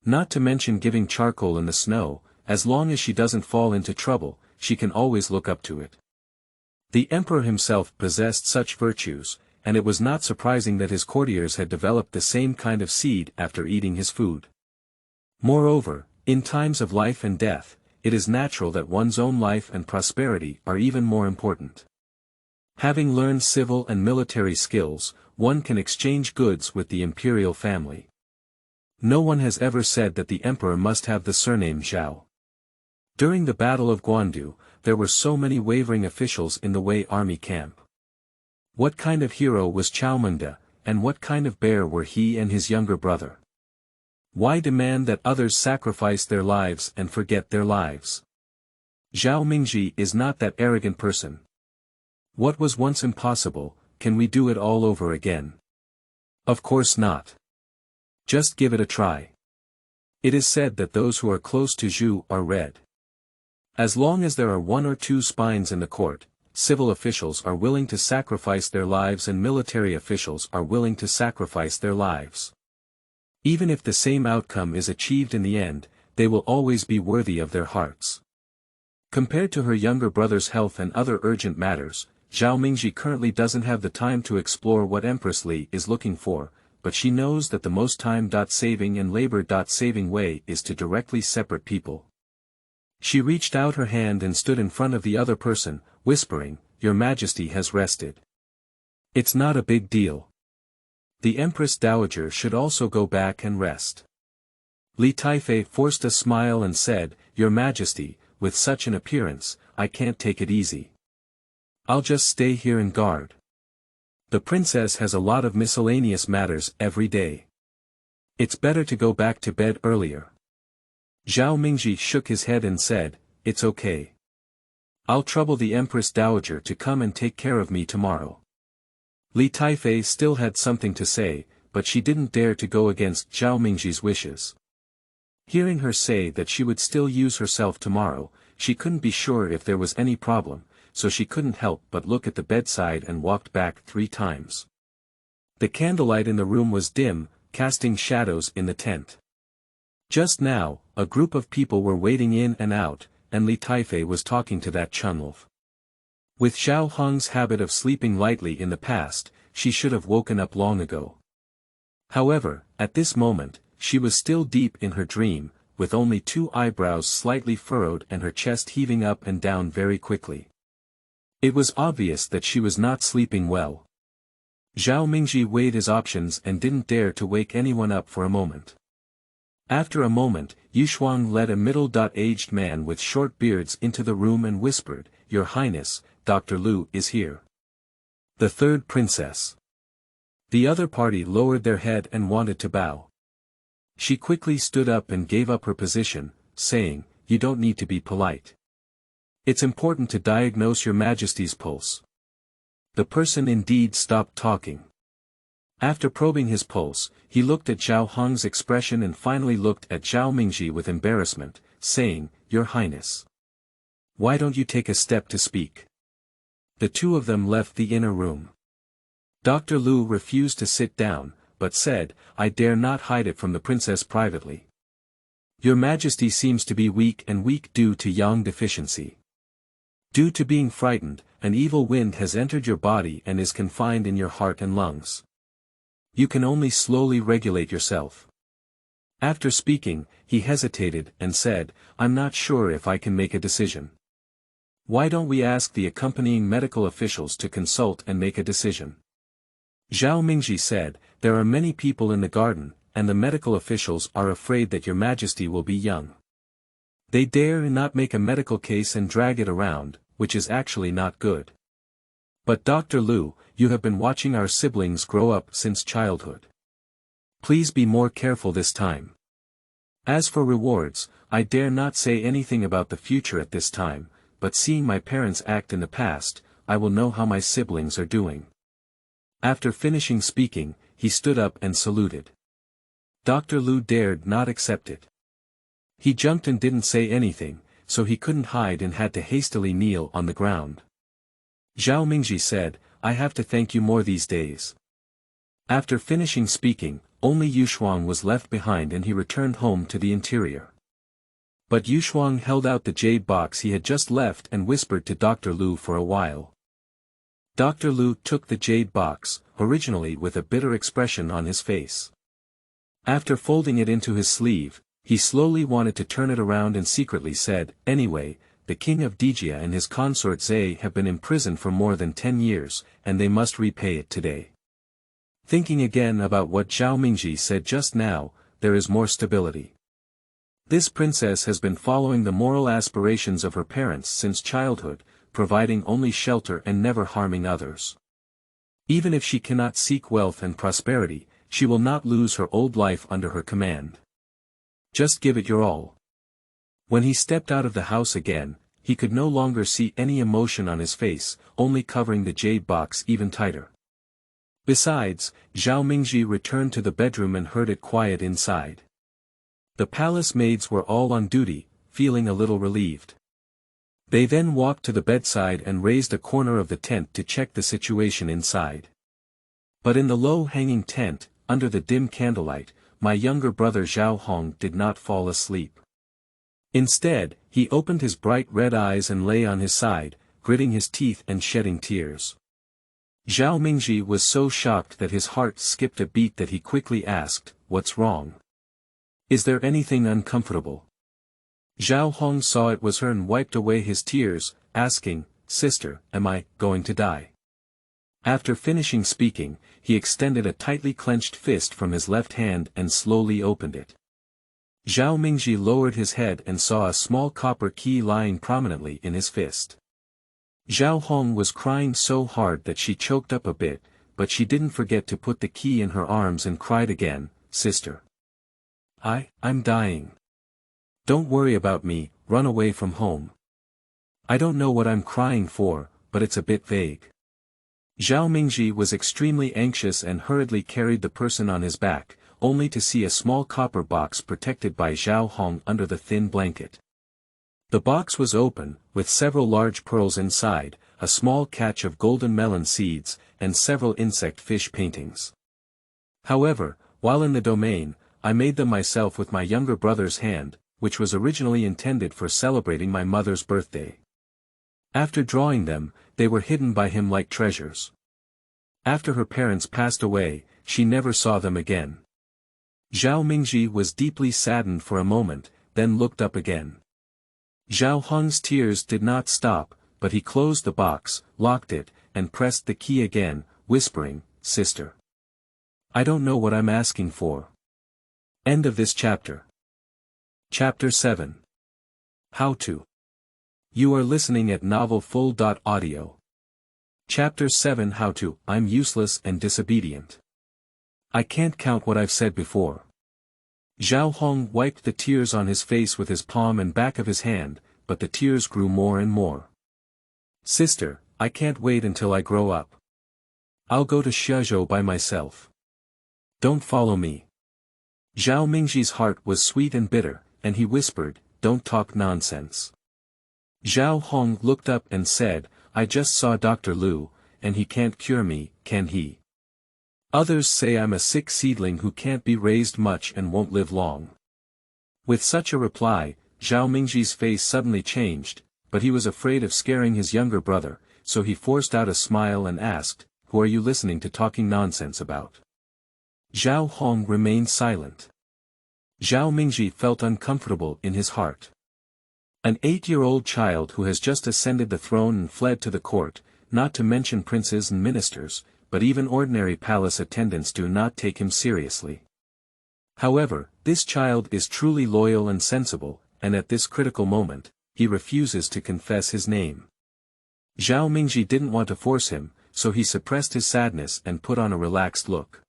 Not to mention giving charcoal in the snow. As long as she doesn't fall into trouble, she can always look up to it. The emperor himself possessed such virtues, and it was not surprising that his courtiers had developed the same kind of seed after eating his food. Moreover, in times of life and death, it is natural that one's own life and prosperity are even more important. Having learned civil and military skills, one can exchange goods with the imperial family. No one has ever said that the emperor must have the surname Zhao. During the Battle of Guandu, there were so many wavering officials in the Wei army camp. What kind of hero was Chaomunda, and what kind of bear were he and his younger brother? Why demand that others sacrifice their lives and forget their lives? Zhao Mingzhi is not that arrogant person. What was once impossible, can we do it all over again? Of course not. Just give it a try. It is said that those who are close to Zhu are red. As long as there are one or two spines in the court, civil officials are willing to sacrifice their lives and military officials are willing to sacrifice their lives. Even if the same outcome is achieved in the end, they will always be worthy of their hearts. Compared to her younger brother's health and other urgent matters, Zhao Mingzhi currently doesn't have the time to explore what Empress Li is looking for, but she knows that the most time-saving and labor-saving way is to directly separate people. She reached out her hand and stood in front of the other person, whispering, "Your Majesty has rested. It's not a big deal. The Empress Dowager should also go back and rest." Li Taifei forced a smile and said, "Your Majesty, with such an appearance, I can't take it easy. I'll just stay here and guard. The princess has a lot of miscellaneous matters every day. It's better to go back to bed earlier." Zhao Mingzhi shook his head and said, "It's okay. I'll trouble the Empress Dowager to come and take care of me tomorrow." Li Taifei still had something to say, but she didn't dare to go against Zhao Mingzhi's wishes. Hearing her say that she would still use herself tomorrow, she couldn't be sure if there was any problem, so she couldn't help but look at the bedside and walked back 3 times. The candlelight in the room was dim, casting shadows in the tent. Just now, a group of people were wading in and out, and Li Taifei was talking to that Chunlove. With Zhao Hong's habit of sleeping lightly in the past, she should have woken up long ago. However, at this moment, she was still deep in her dream, with only 2 eyebrows slightly furrowed and her chest heaving up and down very quickly. It was obvious that she was not sleeping well. Zhao Mingzhi weighed his options and didn't dare to wake anyone up for a moment. After a moment, Yushuang led a middle-aged man with short beards into the room and whispered, "Your Highness, Dr. Lu is here. The third princess." The other party lowered their head and wanted to bow. She quickly stood up and gave up her position, saying, "You don't need to be polite. It's important to diagnose your Majesty's pulse." The person indeed stopped talking. After probing his pulse, he looked at Zhao Hong's expression and finally looked at Zhao Mingzhi with embarrassment, saying, "Your Highness. Why don't you take a step to speak?" The two of them left the inner room. Dr. Lu refused to sit down, but said, "I dare not hide it from the princess privately. Your Majesty seems to be weak due to yang deficiency. Due to being frightened, an evil wind has entered your body and is confined in your heart and lungs. You can only slowly regulate yourself." After speaking, he hesitated and said, "I'm not sure if I can make a decision. Why don't we ask the accompanying medical officials to consult and make a decision?" Zhao Mingzhi said, "There are many people in the garden, and the medical officials are afraid that your Majesty will be young. They dare not make a medical case and drag it around, which is actually not good. But Dr. Lu, you have been watching our siblings grow up since childhood. Please be more careful this time. As for rewards, I dare not say anything about the future at this time, but seeing my parents act in the past, I will know how my siblings are doing." After finishing speaking, he stood up and saluted. Dr. Lu dared not accept it. He jumped and didn't say anything, so he couldn't hide and had to hastily kneel on the ground. Zhao Mingzhi said, "I have to thank you more these days." After finishing speaking, only Yushuang was left behind and he returned home to the interior. But Yushuang held out the jade box he had just left and whispered to Dr. Lu for a while. Dr. Lu took the jade box, originally with a bitter expression on his face. After folding it into his sleeve, he slowly wanted to turn it around and secretly said, "Anyway, the king of Dijia and his consort Zhe have been imprisoned for more than 10 years, and they must repay it today." Thinking again about what Zhao Mingzhi said just now, there is more stability. This princess has been following the moral aspirations of her parents since childhood, providing only shelter and never harming others. Even if she cannot seek wealth and prosperity, she will not lose her old life under her command. Just give it your all. When he stepped out of the house again, he could no longer see any emotion on his face, only covering the jade box even tighter. Besides, Zhao Mingzhi returned to the bedroom and heard it quiet inside. The palace maids were all on duty, feeling a little relieved. They then walked to the bedside and raised a corner of the tent to check the situation inside. But in the low-hanging tent, under the dim candlelight, my younger brother Zhao Hong did not fall asleep. Instead, he opened his bright red eyes and lay on his side, gritting his teeth and shedding tears. Zhao Mingzhi was so shocked that his heart skipped a beat that he quickly asked, "What's wrong? Is there anything uncomfortable?" Zhao Hong saw it was her and wiped away his tears, asking, "Sister, am I going to die?" After finishing speaking, he extended a tightly clenched fist from his left hand and slowly opened it. Zhao Mingzhi lowered his head and saw a small copper key lying prominently in his fist. Zhao Hong was crying so hard that she choked up a bit, but she didn't forget to put the key in her arms and cried again, "Sister. I'm dying. Don't worry about me, run away from home. I don't know what I'm crying for, but it's a bit vague." Zhao Mingzhi was extremely anxious and hurriedly carried the person on his back, only to see a small copper box protected by Zhao Hong under the thin blanket. The box was open, with several large pearls inside, a small catch of golden melon seeds, and several insect fish paintings. However, while in the domain, I made them myself with my younger brother's hand, which was originally intended for celebrating my mother's birthday. After drawing them, they were hidden by him like treasures. After her parents passed away, she never saw them again. Zhao Mingzhi was deeply saddened for a moment, then looked up again. Zhao Hong's tears did not stop, but he closed the box, locked it, and pressed the key again, whispering, "Sister. I don't know what I'm asking for." End of this chapter. Chapter 7. How to. You are listening at novelfull.audio. Chapter 7. How to. I'm useless and disobedient. I can't count what I've said before. Zhao Hong wiped the tears on his face with his palm and back of his hand, but the tears grew more and more. Sister, I can't wait until I grow up. I'll go to Shizhou by myself. Don't follow me. Zhao Mingzhi's heart was sweet and bitter, and he whispered, "Don't talk nonsense." Zhao Hong looked up and said, "I just saw Dr. Lu, and he can't cure me, can he? Others say I'm a sick seedling who can't be raised much and won't live long." With such a reply, Zhao Mingzhi's face suddenly changed, but he was afraid of scaring his younger brother, so he forced out a smile and asked, "Who are you listening to talking nonsense about?" Zhao Hong remained silent. Zhao Mingzhi felt uncomfortable in his heart. An 8-year-old child who has just ascended the throne and fled to the court, not to mention princes and ministers, but even ordinary palace attendants do not take him seriously. However, this child is truly loyal and sensible, and at this critical moment, he refuses to confess his name. Zhao Mingzhi didn't want to force him, so he suppressed his sadness and put on a relaxed look.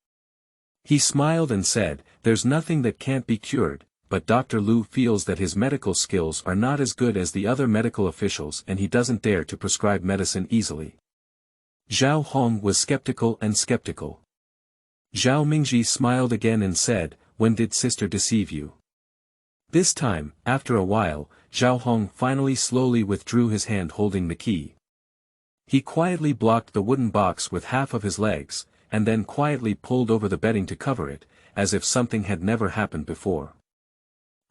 He smiled and said, "There's nothing that can't be cured, but Dr. Lu feels that his medical skills are not as good as the other medical officials and he doesn't dare to prescribe medicine easily." Zhao Hong was skeptical. Zhao Mingzhi smiled again and said, "When did sister deceive you?" This time, after a while, Zhao Hong finally slowly withdrew his hand holding the key. He quietly blocked the wooden box with half of his legs, and then quietly pulled over the bedding to cover it, as if something had never happened before.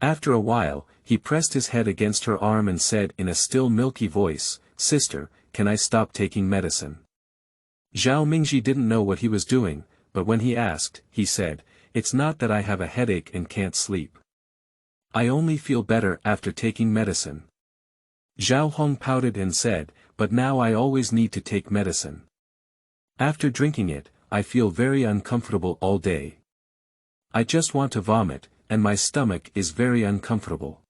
After a while, he pressed his head against her arm and said in a still milky voice, "Sister, can I stop taking medicine?" Zhao Mingzhi didn't know what he was doing, but when he asked, he said, "It's not that I have a headache and can't sleep. I only feel better after taking medicine." Zhao Hong pouted and said, "But now I always need to take medicine. After drinking it, I feel very uncomfortable all day. I just want to vomit, and my stomach is very uncomfortable.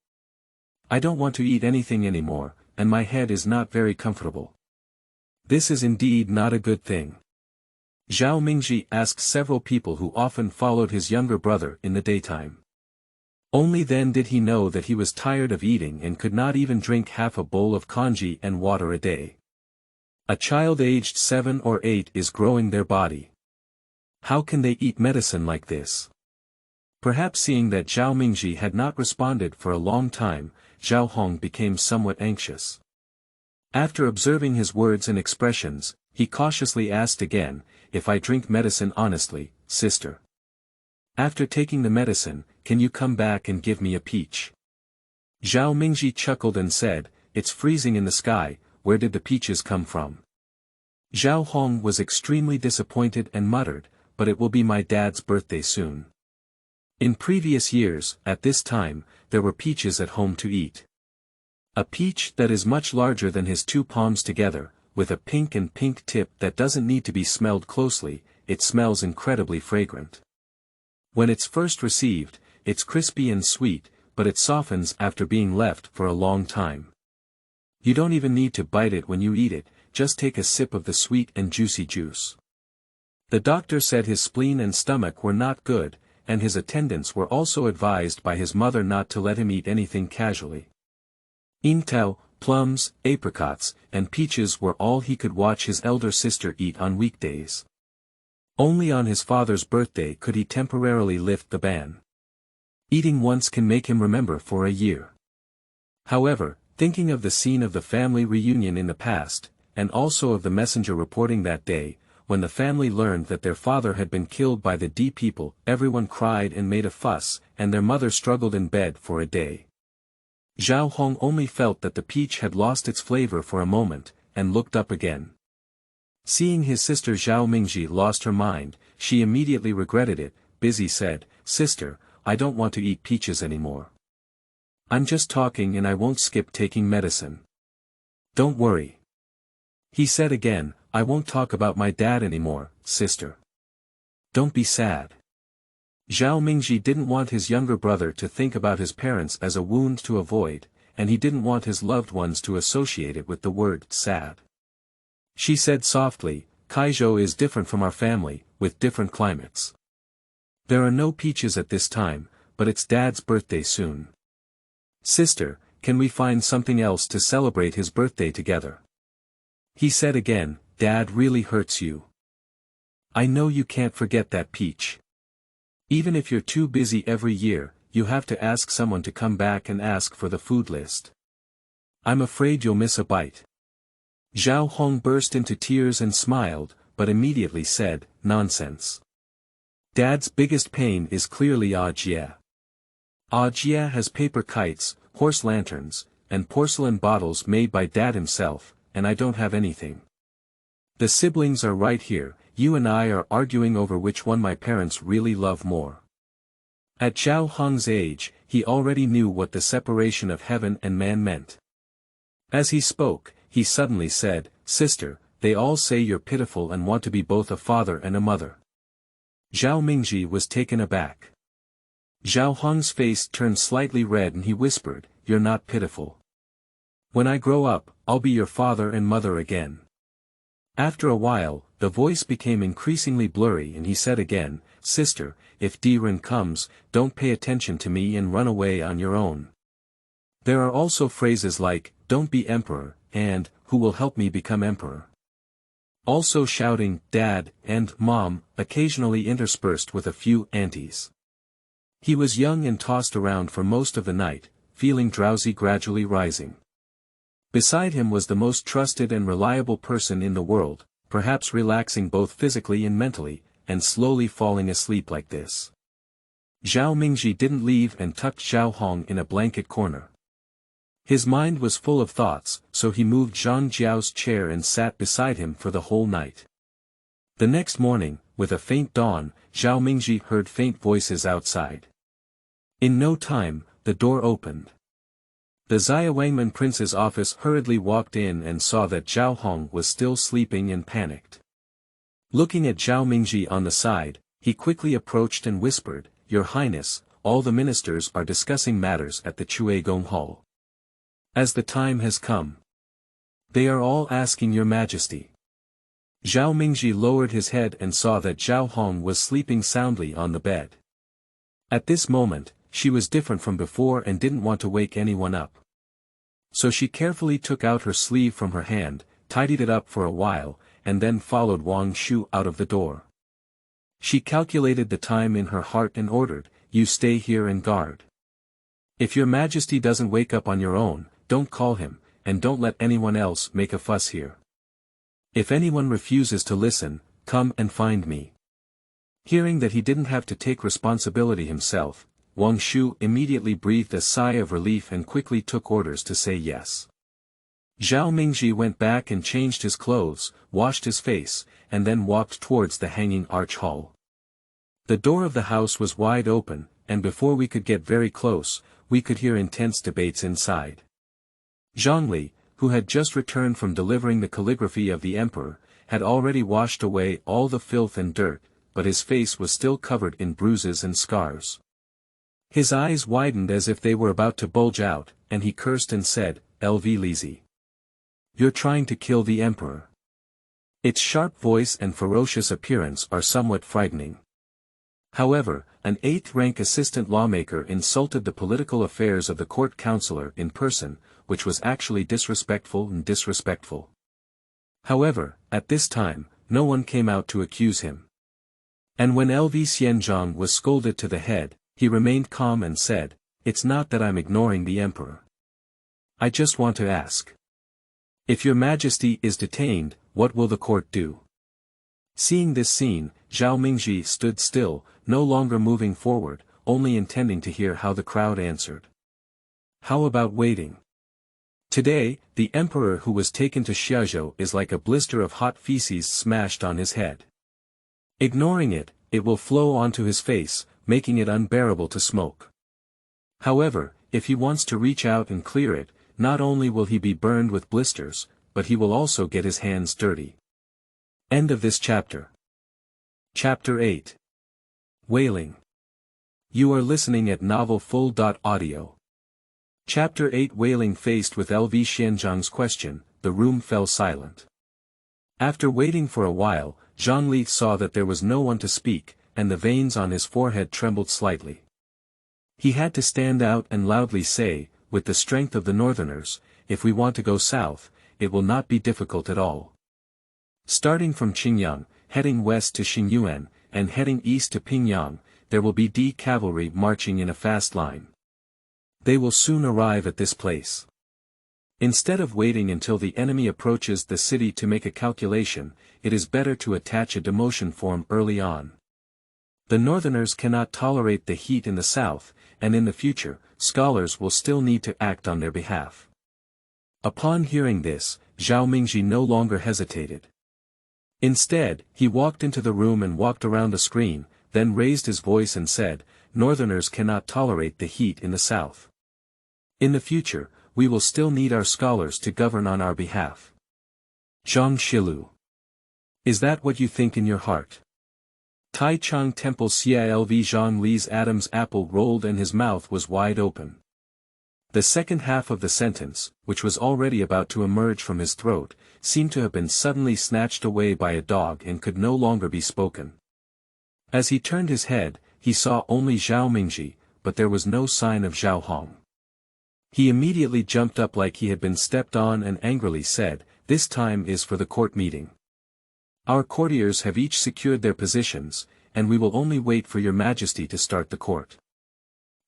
I don't want to eat anything anymore, and my head is not very comfortable. This is indeed not a good thing." Zhao Mingzhi asked several people who often followed his younger brother in the daytime. Only then did he know that he was tired of eating and could not even drink half a bowl of congee and water a day. A child aged 7 or 8 is growing their body. How can they eat medicine like this? Perhaps seeing that Zhao Mingzhi had not responded for a long time, Zhao Hong became somewhat anxious. After observing his words and expressions, he cautiously asked again, "If I drink medicine honestly, sister. After taking the medicine, can you come back and give me a peach?" Zhao Mingzhi chuckled and said, "It's freezing in the sky, where did the peaches come from?" Zhao Hong was extremely disappointed and muttered, "But it will be my dad's birthday soon." In previous years, at this time, there were peaches at home to eat. A peach that is much larger than his 2 palms together, with a pink tip that doesn't need to be smelled closely, it smells incredibly fragrant. When it's first received, it's crispy and sweet, but it softens after being left for a long time. You don't even need to bite it when you eat it, just take a sip of the sweet and juicy juice. The doctor said his spleen and stomach were not good, and his attendants were also advised by his mother not to let him eat anything casually. Ingtao, plums, apricots, and peaches were all he could watch his elder sister eat on weekdays. Only on his father's birthday could he temporarily lift the ban. Eating once can make him remember for a year. However, thinking of the scene of the family reunion in the past, and also of the messenger reporting that day, when the family learned that their father had been killed by the D people, everyone cried and made a fuss, and their mother struggled in bed for a day. Zhao Hong only felt that the peach had lost its flavor for a moment, and looked up again. Seeing his sister Zhao Mingzhi lost her mind, she immediately regretted it. Busy said, "Sister, I don't want to eat peaches anymore. I'm just talking and I won't skip taking medicine." "Don't worry." He said again, "I won't talk about my dad anymore, sister. Don't be sad." Zhao Mingzhi didn't want his younger brother to think about his parents as a wound to avoid, and he didn't want his loved ones to associate it with the word sad. She said softly, "Kaizhou is different from our family, with different climates. There are no peaches at this time, but it's Dad's birthday soon. Sister, can we find something else to celebrate his birthday together?" He said again, "Dad really hurts you. I know you can't forget that peach. Even if you're too busy every year, you have to ask someone to come back and ask for the food list. I'm afraid you'll miss a bite." Zhao Hong burst into tears and smiled, but immediately said, "Nonsense. Dad's biggest pain is clearly Ajie. Ajie has paper kites, horse lanterns, and porcelain bottles made by Dad himself, and I don't have anything. The siblings are right here, you and I are arguing over which one my parents really love more." At Zhao Hong's age, he already knew what the separation of heaven and man meant. As he spoke, he suddenly said, "Sister, they all say you're pitiful and want to be both a father and a mother." Zhao Mingzhi was taken aback. Zhao Hong's face turned slightly red and he whispered, "You're not pitiful. When I grow up, I'll be your father and mother again." After a while, the voice became increasingly blurry and he said again, "Sister, if Diren comes, don't pay attention to me and run away on your own." There are also phrases like, "Don't be emperor," and, "Who will help me become emperor?" Also shouting, "Dad," and "Mom," occasionally interspersed with a few "aunties." He was young and tossed around for most of the night, feeling drowsy gradually rising. Beside him was the most trusted and reliable person in the world, perhaps relaxing both physically and mentally, and slowly falling asleep like this. Zhao Mingzhi didn't leave and tucked Zhao Hong in a blanket corner. His mind was full of thoughts, so he moved Zhang Jiao's chair and sat beside him for the whole night. The next morning, with a faint dawn, Zhao Mingzhi heard faint voices outside. In no time, the door opened. The Xiaowangman prince's office hurriedly walked in and saw that Zhao Hong was still sleeping and panicked. Looking at Zhao Mingzhi on the side, he quickly approached and whispered, "Your Highness, all the ministers are discussing matters at the Chuegong Hall. As the time has come. They are all asking your Majesty." Zhao Mingzhi lowered his head and saw that Zhao Hong was sleeping soundly on the bed. At this moment, she was different from before and didn't want to wake anyone up. So she carefully took out her sleeve from her hand, tidied it up for a while, and then followed Wang Shu out of the door. She calculated the time in her heart and ordered, "You stay here and guard. If your Majesty doesn't wake up on your own, don't call him, and don't let anyone else make a fuss here. If anyone refuses to listen, come and find me." Hearing that he didn't have to take responsibility himself, Wang Shu immediately breathed a sigh of relief and quickly took orders to say yes. Zhao Mingzhi went back and changed his clothes, washed his face, and then walked towards the hanging arch hall. The door of the house was wide open, and before we could get very close, we could hear intense debates inside. Zhongli, who had just returned from delivering the calligraphy of the emperor, had already washed away all the filth and dirt, but his face was still covered in bruises and scars. His eyes widened as if they were about to bulge out, and he cursed and said, "LV Lizi. You're trying to kill the emperor." Its sharp voice and ferocious appearance are somewhat frightening. However, an 8th-rank assistant lawmaker insulted the political affairs of the court councillor in person, which was actually disrespectful. However, at this time, no one came out to accuse him. And when LV Xianzhang was scolded to the head, he remained calm and said, "It's not that I'm ignoring the emperor. I just want to ask. If your Majesty is detained, what will the court do?" Seeing this scene, Zhao Mingzhi stood still, no longer moving forward, only intending to hear how the crowd answered. "How about waiting?" Today, the emperor who was taken to Xiazhou is like a blister of hot feces smashed on his head. Ignoring it, it will flow onto his face, making it unbearable to smoke. However, if he wants to reach out and clear it, not only will he be burned with blisters, but he will also get his hands dirty. End of this chapter. Chapter 8. Wailing. You are listening at novelfull.audio. Chapter 8. Wailing. Faced with LV Xianzhang's question, the room fell silent. After waiting for a while, Zhongli saw that there was no one to speak, and the veins on his forehead trembled slightly. He had to stand out and loudly say, with the strength of the northerners, if we want to go south, it will not be difficult at all. Starting from Qingyang, heading west to Xingyuan, and heading east to Pingyang, there will be D cavalry marching in a fast line. They will soon arrive at this place. Instead of waiting until the enemy approaches the city to make a calculation, it is better to attach a demotion form early on. The northerners cannot tolerate the heat in the south, and in the future, scholars will still need to act on their behalf. Upon hearing this, Zhao Mingzhi no longer hesitated. Instead, he walked into the room and walked around the screen, then raised his voice and said, "Northerners cannot tolerate the heat in the south. In the future, we will still need our scholars to govern on our behalf." Zhang Shilu. Is that what you think in your heart? Tai Chang Temple Cialv Zhang Li's Adam's apple rolled and his mouth was wide open. The second half of the sentence, which was already about to emerge from his throat, seemed to have been suddenly snatched away by a dog and could no longer be spoken. As he turned his head, he saw only Zhao Mingzhi, but there was no sign of Zhao Hong. He immediately jumped up like he had been stepped on and angrily said, "This time is for the court meeting. Our courtiers have each secured their positions, and we will only wait for your Majesty to start the court.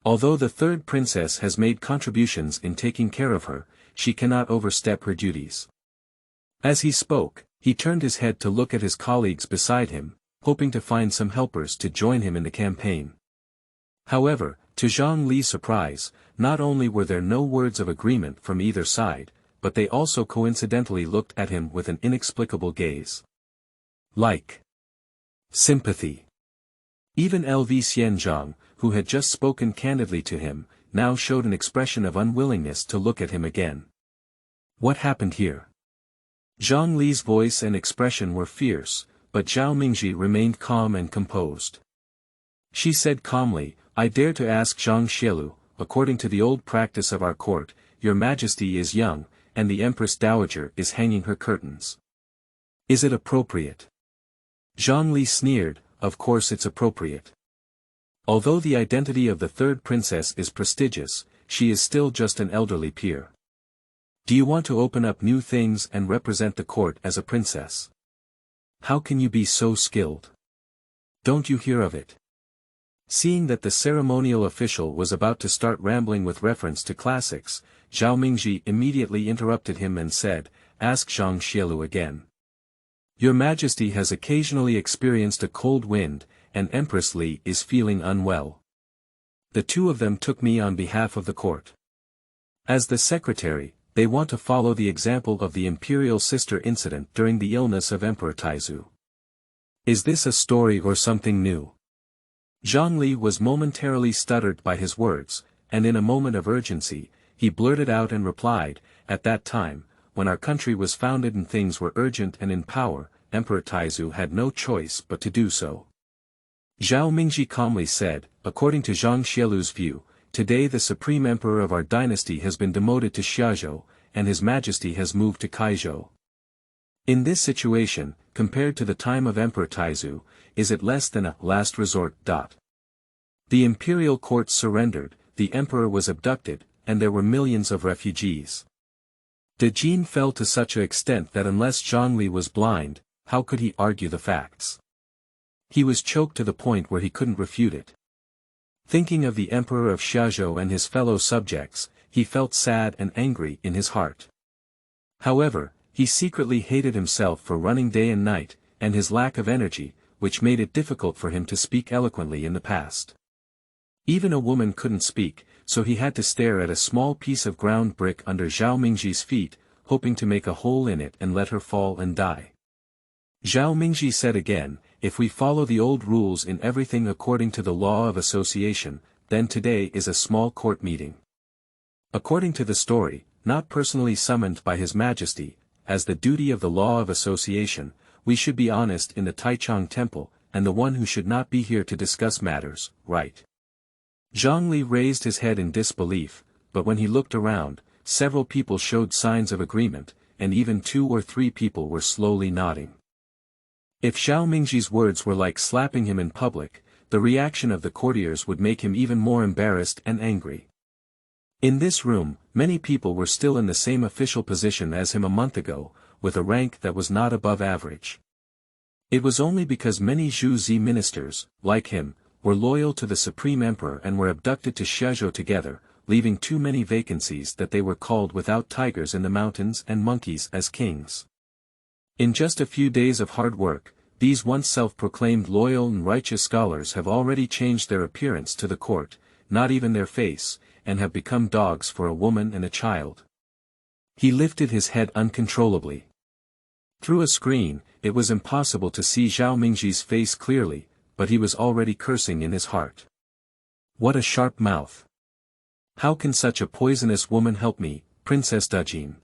Although the third princess has made contributions in taking care of her, she cannot overstep her duties." As he spoke, he turned his head to look at his colleagues beside him, hoping to find some helpers to join him in the campaign. However, to Zhang Li's surprise, not only were there no words of agreement from either side, but they also coincidentally looked at him with an inexplicable gaze. Like sympathy. Even LV Xianzhang, who had just spoken candidly to him, now showed an expression of unwillingness to look at him again. What happened here? Zhang Li's voice and expression were fierce, but Zhao Mingzhi remained calm and composed. She said calmly, "I dare to ask Zhang Shilu, according to the old practice of our court, your Majesty is young, and the Empress Dowager is hanging her curtains. Is it appropriate?" Zhang Li sneered, "Of course it's appropriate. Although the identity of the third princess is prestigious, she is still just an elderly peer. Do you want to open up new things and represent the court as a princess? How can you be so skilled? Don't you hear of it?" Seeing that the ceremonial official was about to start rambling with reference to classics, Zhao Mingzhi immediately interrupted him and said, "Ask Zhang Shilu again. Your Majesty has occasionally experienced a cold wind, and Empress Li is feeling unwell. The two of them took me on behalf of the court. As the secretary, they want to follow the example of the imperial sister incident during the illness of Emperor Taizu. Is this a story or something new?" Zhang Li was momentarily stuttered by his words, and in a moment of urgency, he blurted out and replied, "At that time, when our country was founded and things were urgent and in power, Emperor Taizu had no choice but to do so." Zhao Mingzhi calmly said, "According to Zhang Shilu's view, today the supreme emperor of our dynasty has been demoted to Xiazhou, and his Majesty has moved to Kaizhou. In this situation, compared to the time of Emperor Taizu, is it less than a last resort? The imperial court surrendered, the emperor was abducted, and there were millions of refugees. De Jin fell to such an extent that unless Zhang Li was blind, how could he argue the facts? He was choked to the point where he couldn't refute it. Thinking of the emperor of Xiazhou and his fellow subjects, he felt sad and angry in his heart. However, he secretly hated himself for running day and night, and his lack of energy, which made it difficult for him to speak eloquently in the past. Even a woman couldn't speak, so he had to stare at a small piece of ground brick under Zhao Mingzhi's feet, hoping to make a hole in it and let her fall and die. Zhao Mingzhi said again, if we follow the old rules in everything according to the law of association, then today is a small court meeting. According to the story, not personally summoned by His Majesty, as the duty of the law of association, we should be honest in the Taichung temple, and the one who should not be here to discuss matters, right? Zhongli raised his head in disbelief, but when he looked around, several people showed signs of agreement, and even 2 or 3 people were slowly nodding. If Zhao Mingzhi's words were like slapping him in public, the reaction of the courtiers would make him even more embarrassed and angry. In this room, many people were still in the same official position as him a month ago, with a rank that was not above average. It was only because many Zhu ministers, like him, were loyal to the Supreme Emperor and were abducted to Shizhou together, leaving too many vacancies that they were called without tigers in the mountains and monkeys as kings. In just a few days of hard work, these once self-proclaimed loyal and righteous scholars have already changed their appearance to the court, not even their face, and have become dogs for a woman and a child. He lifted his head uncontrollably. Through a screen, it was impossible to see Zhao Mingzhi's face clearly, but he was already cursing in his heart. What a sharp mouth! How can such a poisonous woman help me, Princess Dujin?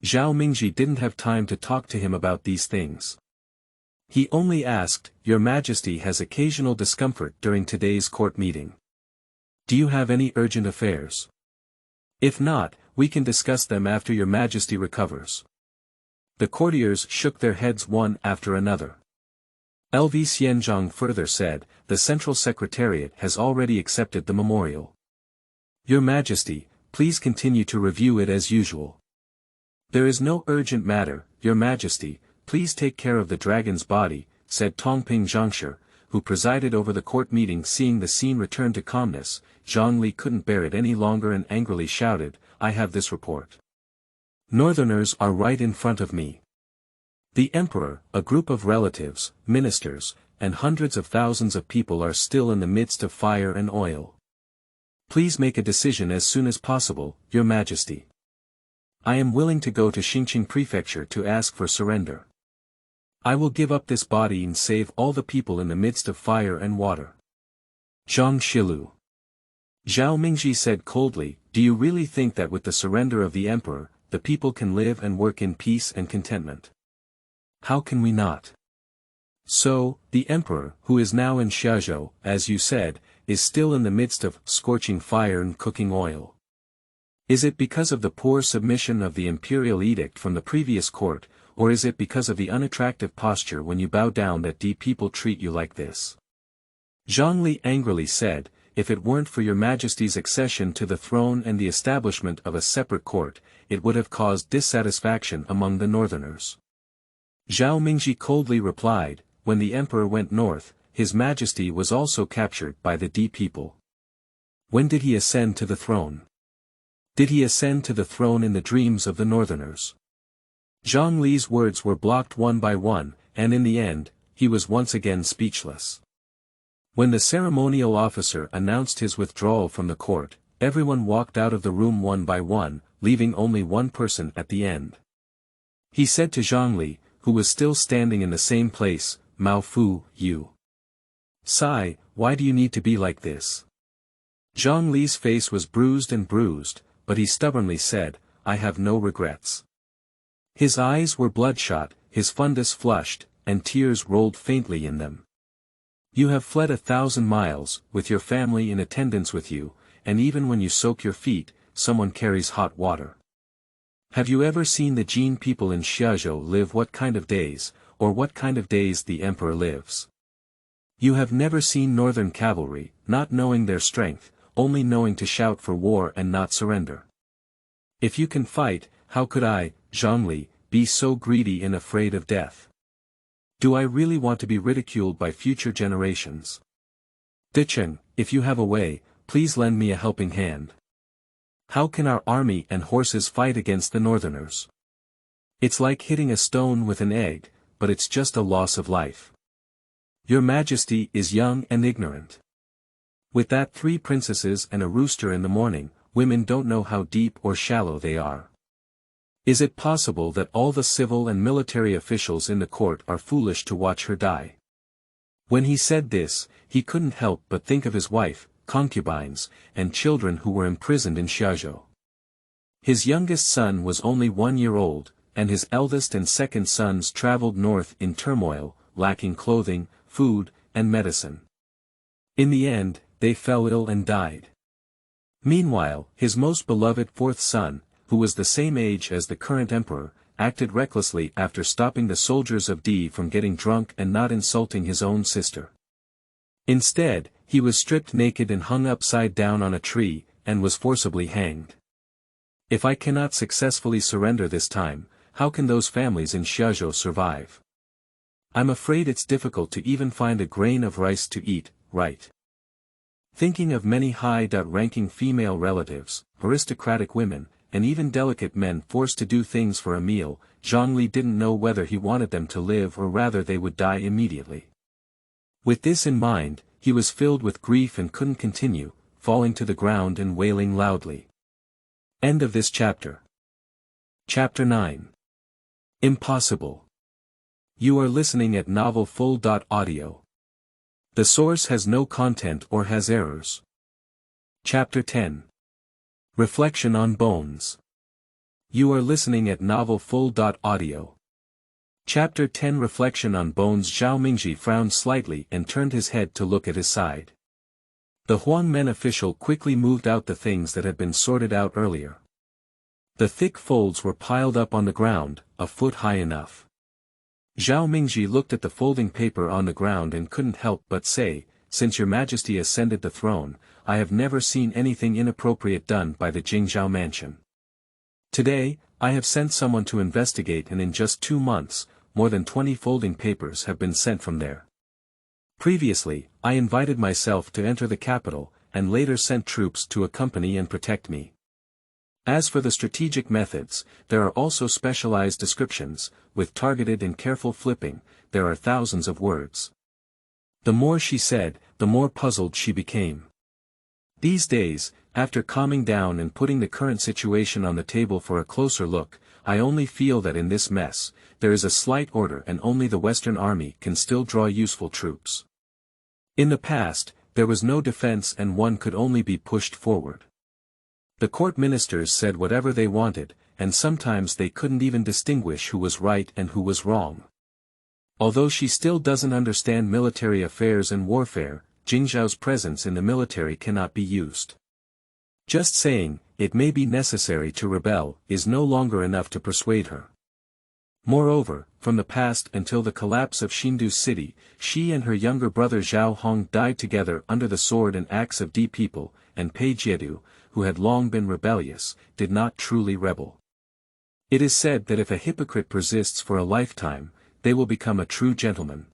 Zhao Mingzhi didn't have time to talk to him about these things. He only asked, Your Majesty has occasional discomfort during today's court meeting. Do you have any urgent affairs? If not, we can discuss them after Your Majesty recovers. The courtiers shook their heads one after another. LV Xianzhong further said, the Central Secretariat has already accepted the memorial. Your Majesty, please continue to review it as usual. There is no urgent matter, Your Majesty, please take care of the dragon's body, said Tongping Zhangshi, who presided over the court meeting. Seeing the scene return to calmness, Zhongli couldn't bear it any longer and angrily shouted, I have this report. Northerners are right in front of me. The Emperor, a group of relatives, ministers, and hundreds of thousands of people are still in the midst of fire and oil. Please make a decision as soon as possible, Your Majesty. I am willing to go to Xingqing Prefecture to ask for surrender. I will give up this body and save all the people in the midst of fire and water. Zhang Shilu. Zhao Mingzhi said coldly, do you really think that with the surrender of the Emperor, the people can live and work in peace and contentment? How can we not? So, the Emperor, who is now in Shizhou, as you said, is still in the midst of scorching fire and cooking oil. Is it because of the poor submission of the imperial edict from the previous court, or is it because of the unattractive posture when you bow down that people treat you like this? Zhongli angrily said, if it weren't for Your Majesty's accession to the throne and the establishment of a separate court, it would have caused dissatisfaction among the northerners. Zhao Mingzhi coldly replied, when the Emperor went north, His Majesty was also captured by the people. When did he ascend to the throne? Did he ascend to the throne in the dreams of the northerners? Zhang Li's words were blocked one by one, and in the end, he was once again speechless. When the ceremonial officer announced his withdrawal from the court, everyone walked out of the room one by one, leaving only one person at the end. He said to Zhang Li, who was still standing in the same place, Mao Fu, you. Sai, why do you need to be like this? Zhang Li's face was bruised, but he stubbornly said, I have no regrets. His eyes were bloodshot, his fundus flushed, and tears rolled faintly in them. You have fled 1,000 miles, with your family in attendance with you, and even when you soak your feet, someone carries hot water. Have you ever seen the Jin people in Shizhou live what kind of days, or what kind of days the Emperor lives? You have never seen northern cavalry, not knowing their strength, only knowing to shout for war and not surrender. If you can fight, how could I, Zhongli, be so greedy and afraid of death? Do I really want to be ridiculed by future generations? Dichen, if you have a way, please lend me a helping hand. How can our army and horses fight against the northerners? It's like hitting a stone with an egg, but it's just a loss of life. Your Majesty is young and ignorant. With that 3 princesses and a rooster in the morning, women don't know how deep or shallow they are. Is it possible that all the civil and military officials in the court are foolish to watch her die? When he said this, he couldn't help but think of his wife, concubines, and children who were imprisoned in Xiaozhou. His youngest son was only 1 year old, and his eldest and second sons traveled north in turmoil, lacking clothing, food, and medicine. In the end, they fell ill and died. Meanwhile, his most beloved 4th son, who was the same age as the current emperor, acted recklessly after stopping the soldiers of D from getting drunk and not insulting his own sister. Instead, he was stripped naked and hung upside down on a tree, and was forcibly hanged. If I cannot successfully surrender this time, how can those families in Xiaozhou survive? I'm afraid it's difficult to even find a grain of rice to eat, right? Thinking of many high-ranking female relatives, aristocratic women, and even delicate men forced to do things for a meal, Zhongli didn't know whether he wanted them to live or rather they would die immediately. With this in mind, he was filled with grief and couldn't continue, falling to the ground and wailing loudly. End of this chapter. Chapter 9. Impossible. You are listening at novelfull.audio. The source has no content or has errors. Chapter 10. Reflection on Bones. You are listening at novelfull.audio. Chapter 10. Reflection on Bones. Zhao Mingzhi frowned slightly and turned his head to look at his side. The Huangmen official quickly moved out the things that had been sorted out earlier. The thick folds were piled up on the ground, a foot high enough. Zhao Mingzhi looked at the folding paper on the ground and couldn't help but say, "Since your Majesty ascended the throne, I have never seen anything inappropriate done by the Jingzhou mansion. Today, I have sent someone to investigate and in just 2 months, more than 20 folding papers have been sent from there. Previously, I invited myself to enter the capital, and later sent troops to accompany and protect me. As for the strategic methods, there are also specialized descriptions, with targeted and careful flipping, there are thousands of words." The more she said, the more puzzled she became. These days, after calming down and putting the current situation on the table for a closer look, I only feel that in this mess, there is a slight order and only the Western Army can still draw useful troops. In the past, there was no defense and one could only be pushed forward. The court ministers said whatever they wanted, and sometimes they couldn't even distinguish who was right and who was wrong. Although she still doesn't understand military affairs and warfare, Jingzhou's presence in the military cannot be used. Just saying, it may be necessary to rebel, is no longer enough to persuade her. Moreover, from the past until the collapse of Xindu city, she and her younger brother Zhao Hong died together under the sword and axe of D people, and Pei Jiedu, who had long been rebellious, did not truly rebel. It is said that if a hypocrite persists for a lifetime, they will become a true gentleman.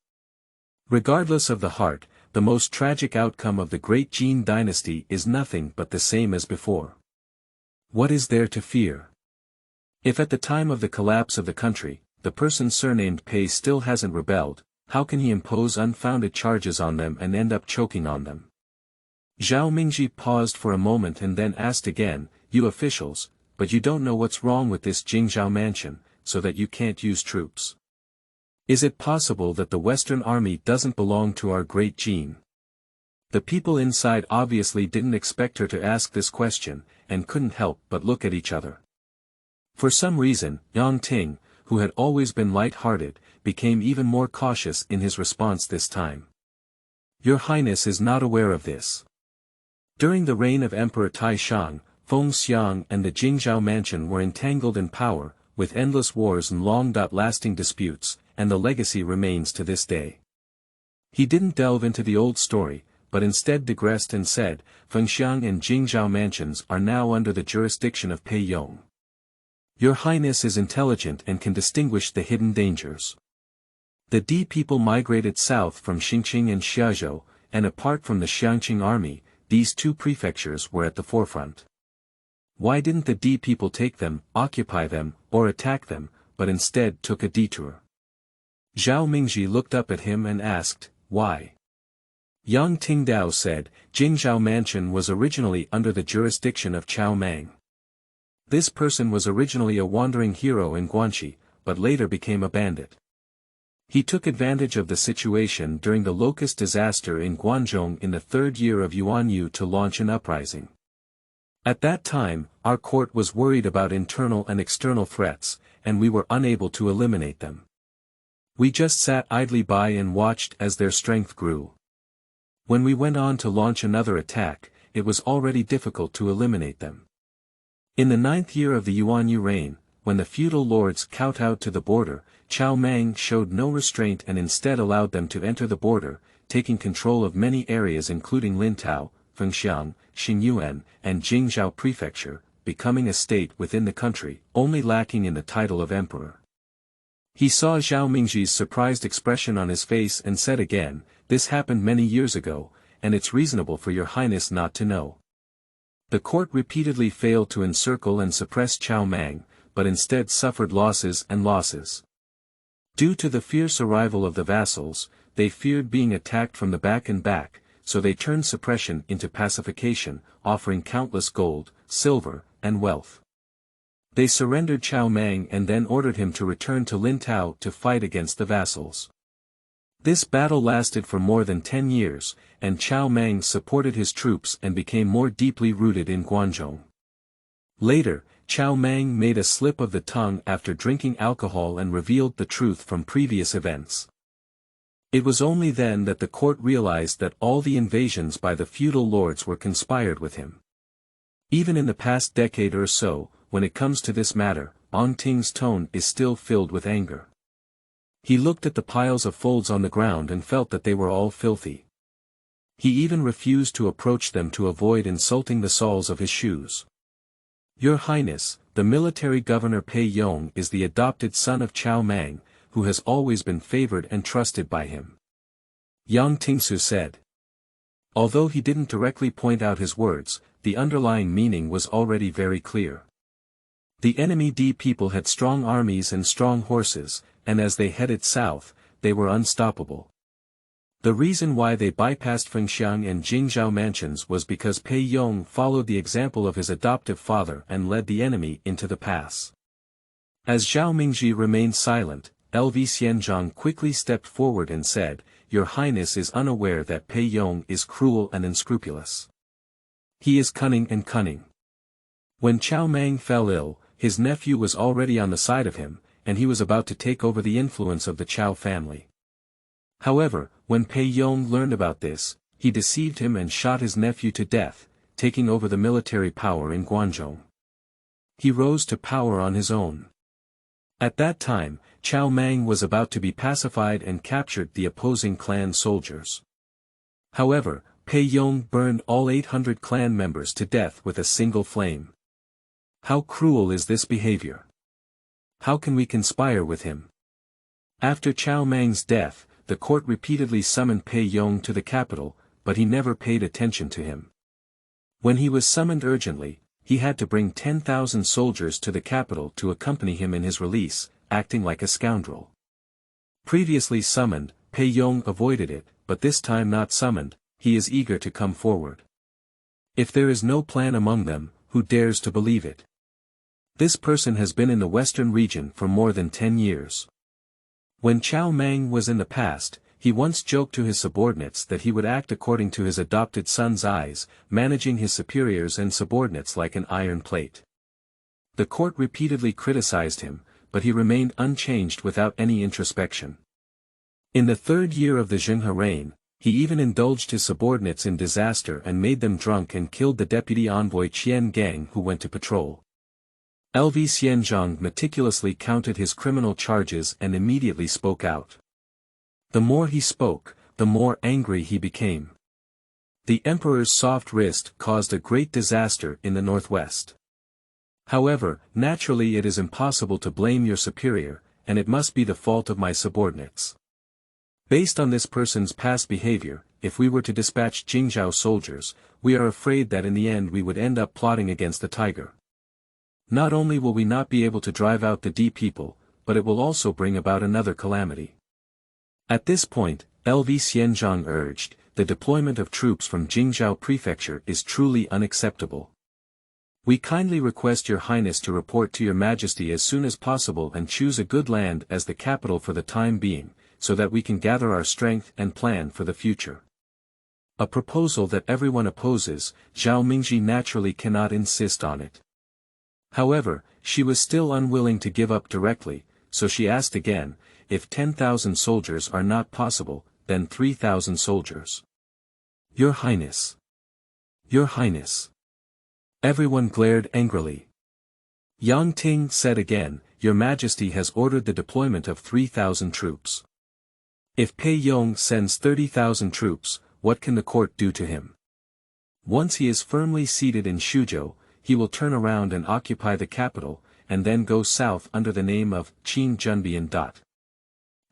Regardless of the heart, the most tragic outcome of the Great Jin dynasty is nothing but the same as before. What is there to fear? If at the time of the collapse of the country, the person surnamed Pei still hasn't rebelled, how can he impose unfounded charges on them and end up choking on them? Zhao Mingzhi paused for a moment and then asked again, "You officials, but you don't know what's wrong with this Jingzhou mansion, so that you can't use troops. Is it possible that the Western Army doesn't belong to our Great Jin?" The people inside obviously didn't expect her to ask this question, and couldn't help but look at each other. For some reason, Yang Ting, who had always been light-hearted, became even more cautious in his response this time. "Your Highness is not aware of this. During the reign of Emperor Taishang, Feng Xiang and the Jingzhou mansion were entangled in power, with endless wars and long-lasting disputes, and the legacy remains to this day." He didn't delve into the old story, but instead digressed and said, "Feng Xiang and Jingzhou mansions are now under the jurisdiction of Pei Yong. Your Highness is intelligent and can distinguish the hidden dangers. The D people migrated south from Xinqing and Xiaozhou, and apart from the Xiangqing army, these 2 prefectures were at the forefront. Why didn't the D people take them, occupy them, or attack them, but instead took a detour?" Zhao Mingzhi looked up at him and asked, "Why?" Yang Tingdao said, Jingzhou Mansion was originally under the jurisdiction of Chao Mang. This person was originally a wandering hero in Guanxi, but later became a bandit. He took advantage of the situation during the locust disaster in Guangzhou in the third year of Yuanyu to launch an uprising. At that time, our court was worried about internal and external threats, and we were unable to eliminate them. We just sat idly by and watched as their strength grew. When we went on to launch another attack, it was already difficult to eliminate them. In the 9th year of the Yuanyu reign, when the feudal lords kowtowed to the border, Chao Mang showed no restraint and instead allowed them to enter the border, taking control of many areas including Lintao, Fengxiang, Xingyuan, and Jingzhou Prefecture, becoming a state within the country, only lacking in the title of emperor. He saw Zhao Mingzhi's surprised expression on his face and said again, "This happened many years ago, and it's reasonable for your highness not to know." The court repeatedly failed to encircle and suppress Chao Mang, but instead suffered losses and losses. Due to the fierce arrival of the vassals, they feared being attacked from the back, so they turned suppression into pacification, offering countless gold, silver, and wealth. They surrendered Chao Mang and then ordered him to return to Lintao to fight against the vassals. This battle lasted for more than 10 years, and Chao Mang supported his troops and became more deeply rooted in Guangzhou. Later, Chao Mang made a slip of the tongue after drinking alcohol and revealed the truth from previous events. It was only then that the court realized that all the invasions by the feudal lords were conspired with him. Even in the past decade or so, when it comes to this matter, Ong Ting's tone is still filled with anger. He looked at the piles of folds on the ground and felt that they were all filthy. He even refused to approach them to avoid insulting the soles of his shoes. "Your Highness, the military governor Pei Yong is the adopted son of Chao Mang, who has always been favored and trusted by him," Yang Tingsu said. Although he didn't directly point out his words, the underlying meaning was already very clear. The enemy D people had strong armies and strong horses, and as they headed south, they were unstoppable. The reason why they bypassed Fengxiang and Jingzhou mansions was because Pei Yong followed the example of his adoptive father and led the enemy into the pass. As Zhao Mingzhi remained silent, LV Xianzhang quickly stepped forward and said, "Your Highness is unaware that Pei Yong is cruel and unscrupulous. He is cunning and cunning." When Chao Mang fell ill, his nephew was already on the side of him, and he was about to take over the influence of the Chao family. However, when Pei Yong learned about this, he deceived him and shot his nephew to death, taking over the military power in Guangzhou. He rose to power on his own. At that time, Chao Mang was about to be pacified and captured the opposing clan soldiers. However, Pei Yong burned all 800 clan members to death with a single flame. How cruel is this behavior? How can we conspire with him? After Chao Mang's death, the court repeatedly summoned Pei Yong to the capital, but he never paid attention to him. When he was summoned urgently, he had to bring 10,000 soldiers to the capital to accompany him in his release, acting like a scoundrel. Previously summoned, Pei Yong avoided it, but this time not summoned, he is eager to come forward. If there is no plan among them, who dares to believe it? This person has been in the western region for more than 10 years. When Chao Mang was in the past, he once joked to his subordinates that he would act according to his adopted son's eyes, managing his superiors and subordinates like an iron plate. The court repeatedly criticized him, but he remained unchanged without any introspection. In the third year of the Zhenghe reign, he even indulged his subordinates in disaster and made them drunk and killed the deputy envoy Qian Gang who went to patrol. LV Xianzhang meticulously counted his criminal charges and immediately spoke out. The more he spoke, the more angry he became. The emperor's soft wrist caused a great disaster in the northwest. However, naturally it is impossible to blame your superior, and it must be the fault of my subordinates. Based on this person's past behavior, if we were to dispatch Jingzhou soldiers, we are afraid that in the end we would end up plotting against the tiger. Not only will we not be able to drive out the D people, but it will also bring about another calamity. At this point, LV Xianzhang urged, the deployment of troops from Jingzhou Prefecture is truly unacceptable. We kindly request your highness to report to your majesty as soon as possible and choose a good land as the capital for the time being, so that we can gather our strength and plan for the future. A proposal that everyone opposes, Zhao Mingzhi naturally cannot insist on it. However, she was still unwilling to give up directly, so she asked again, if 10,000 soldiers are not possible, then 3,000 soldiers. Your Highness. Your Highness. Everyone glared angrily. Yang Ting said again, Your Majesty has ordered the deployment of 3,000 troops. If Pei Yong sends 30,000 troops, what can the court do to him? Once he is firmly seated in Shuzhou, he will turn around and occupy the capital, and then go south under the name of Qin Junbian.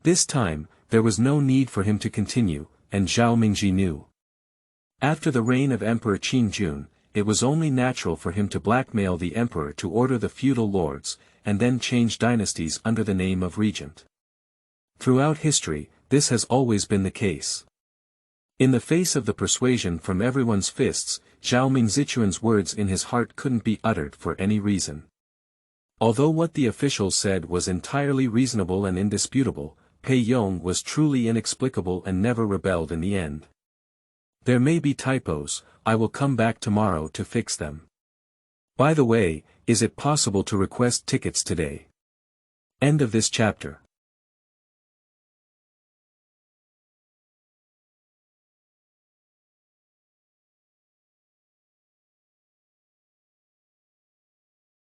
This time, there was no need for him to continue, and Zhao Mingzhi knew. After the reign of Emperor Qin Jun, it was only natural for him to blackmail the emperor to order the feudal lords, and then change dynasties under the name of regent. Throughout history, this has always been the case. In the face of the persuasion from everyone's fists, Zhao Mingzichuan's words in his heart couldn't be uttered for any reason. Although what the officials said was entirely reasonable and indisputable, Pei Yong was truly inexplicable and never rebelled in the end. There may be typos, I will come back tomorrow to fix them. By the way, is it possible to request tickets today? End of this chapter.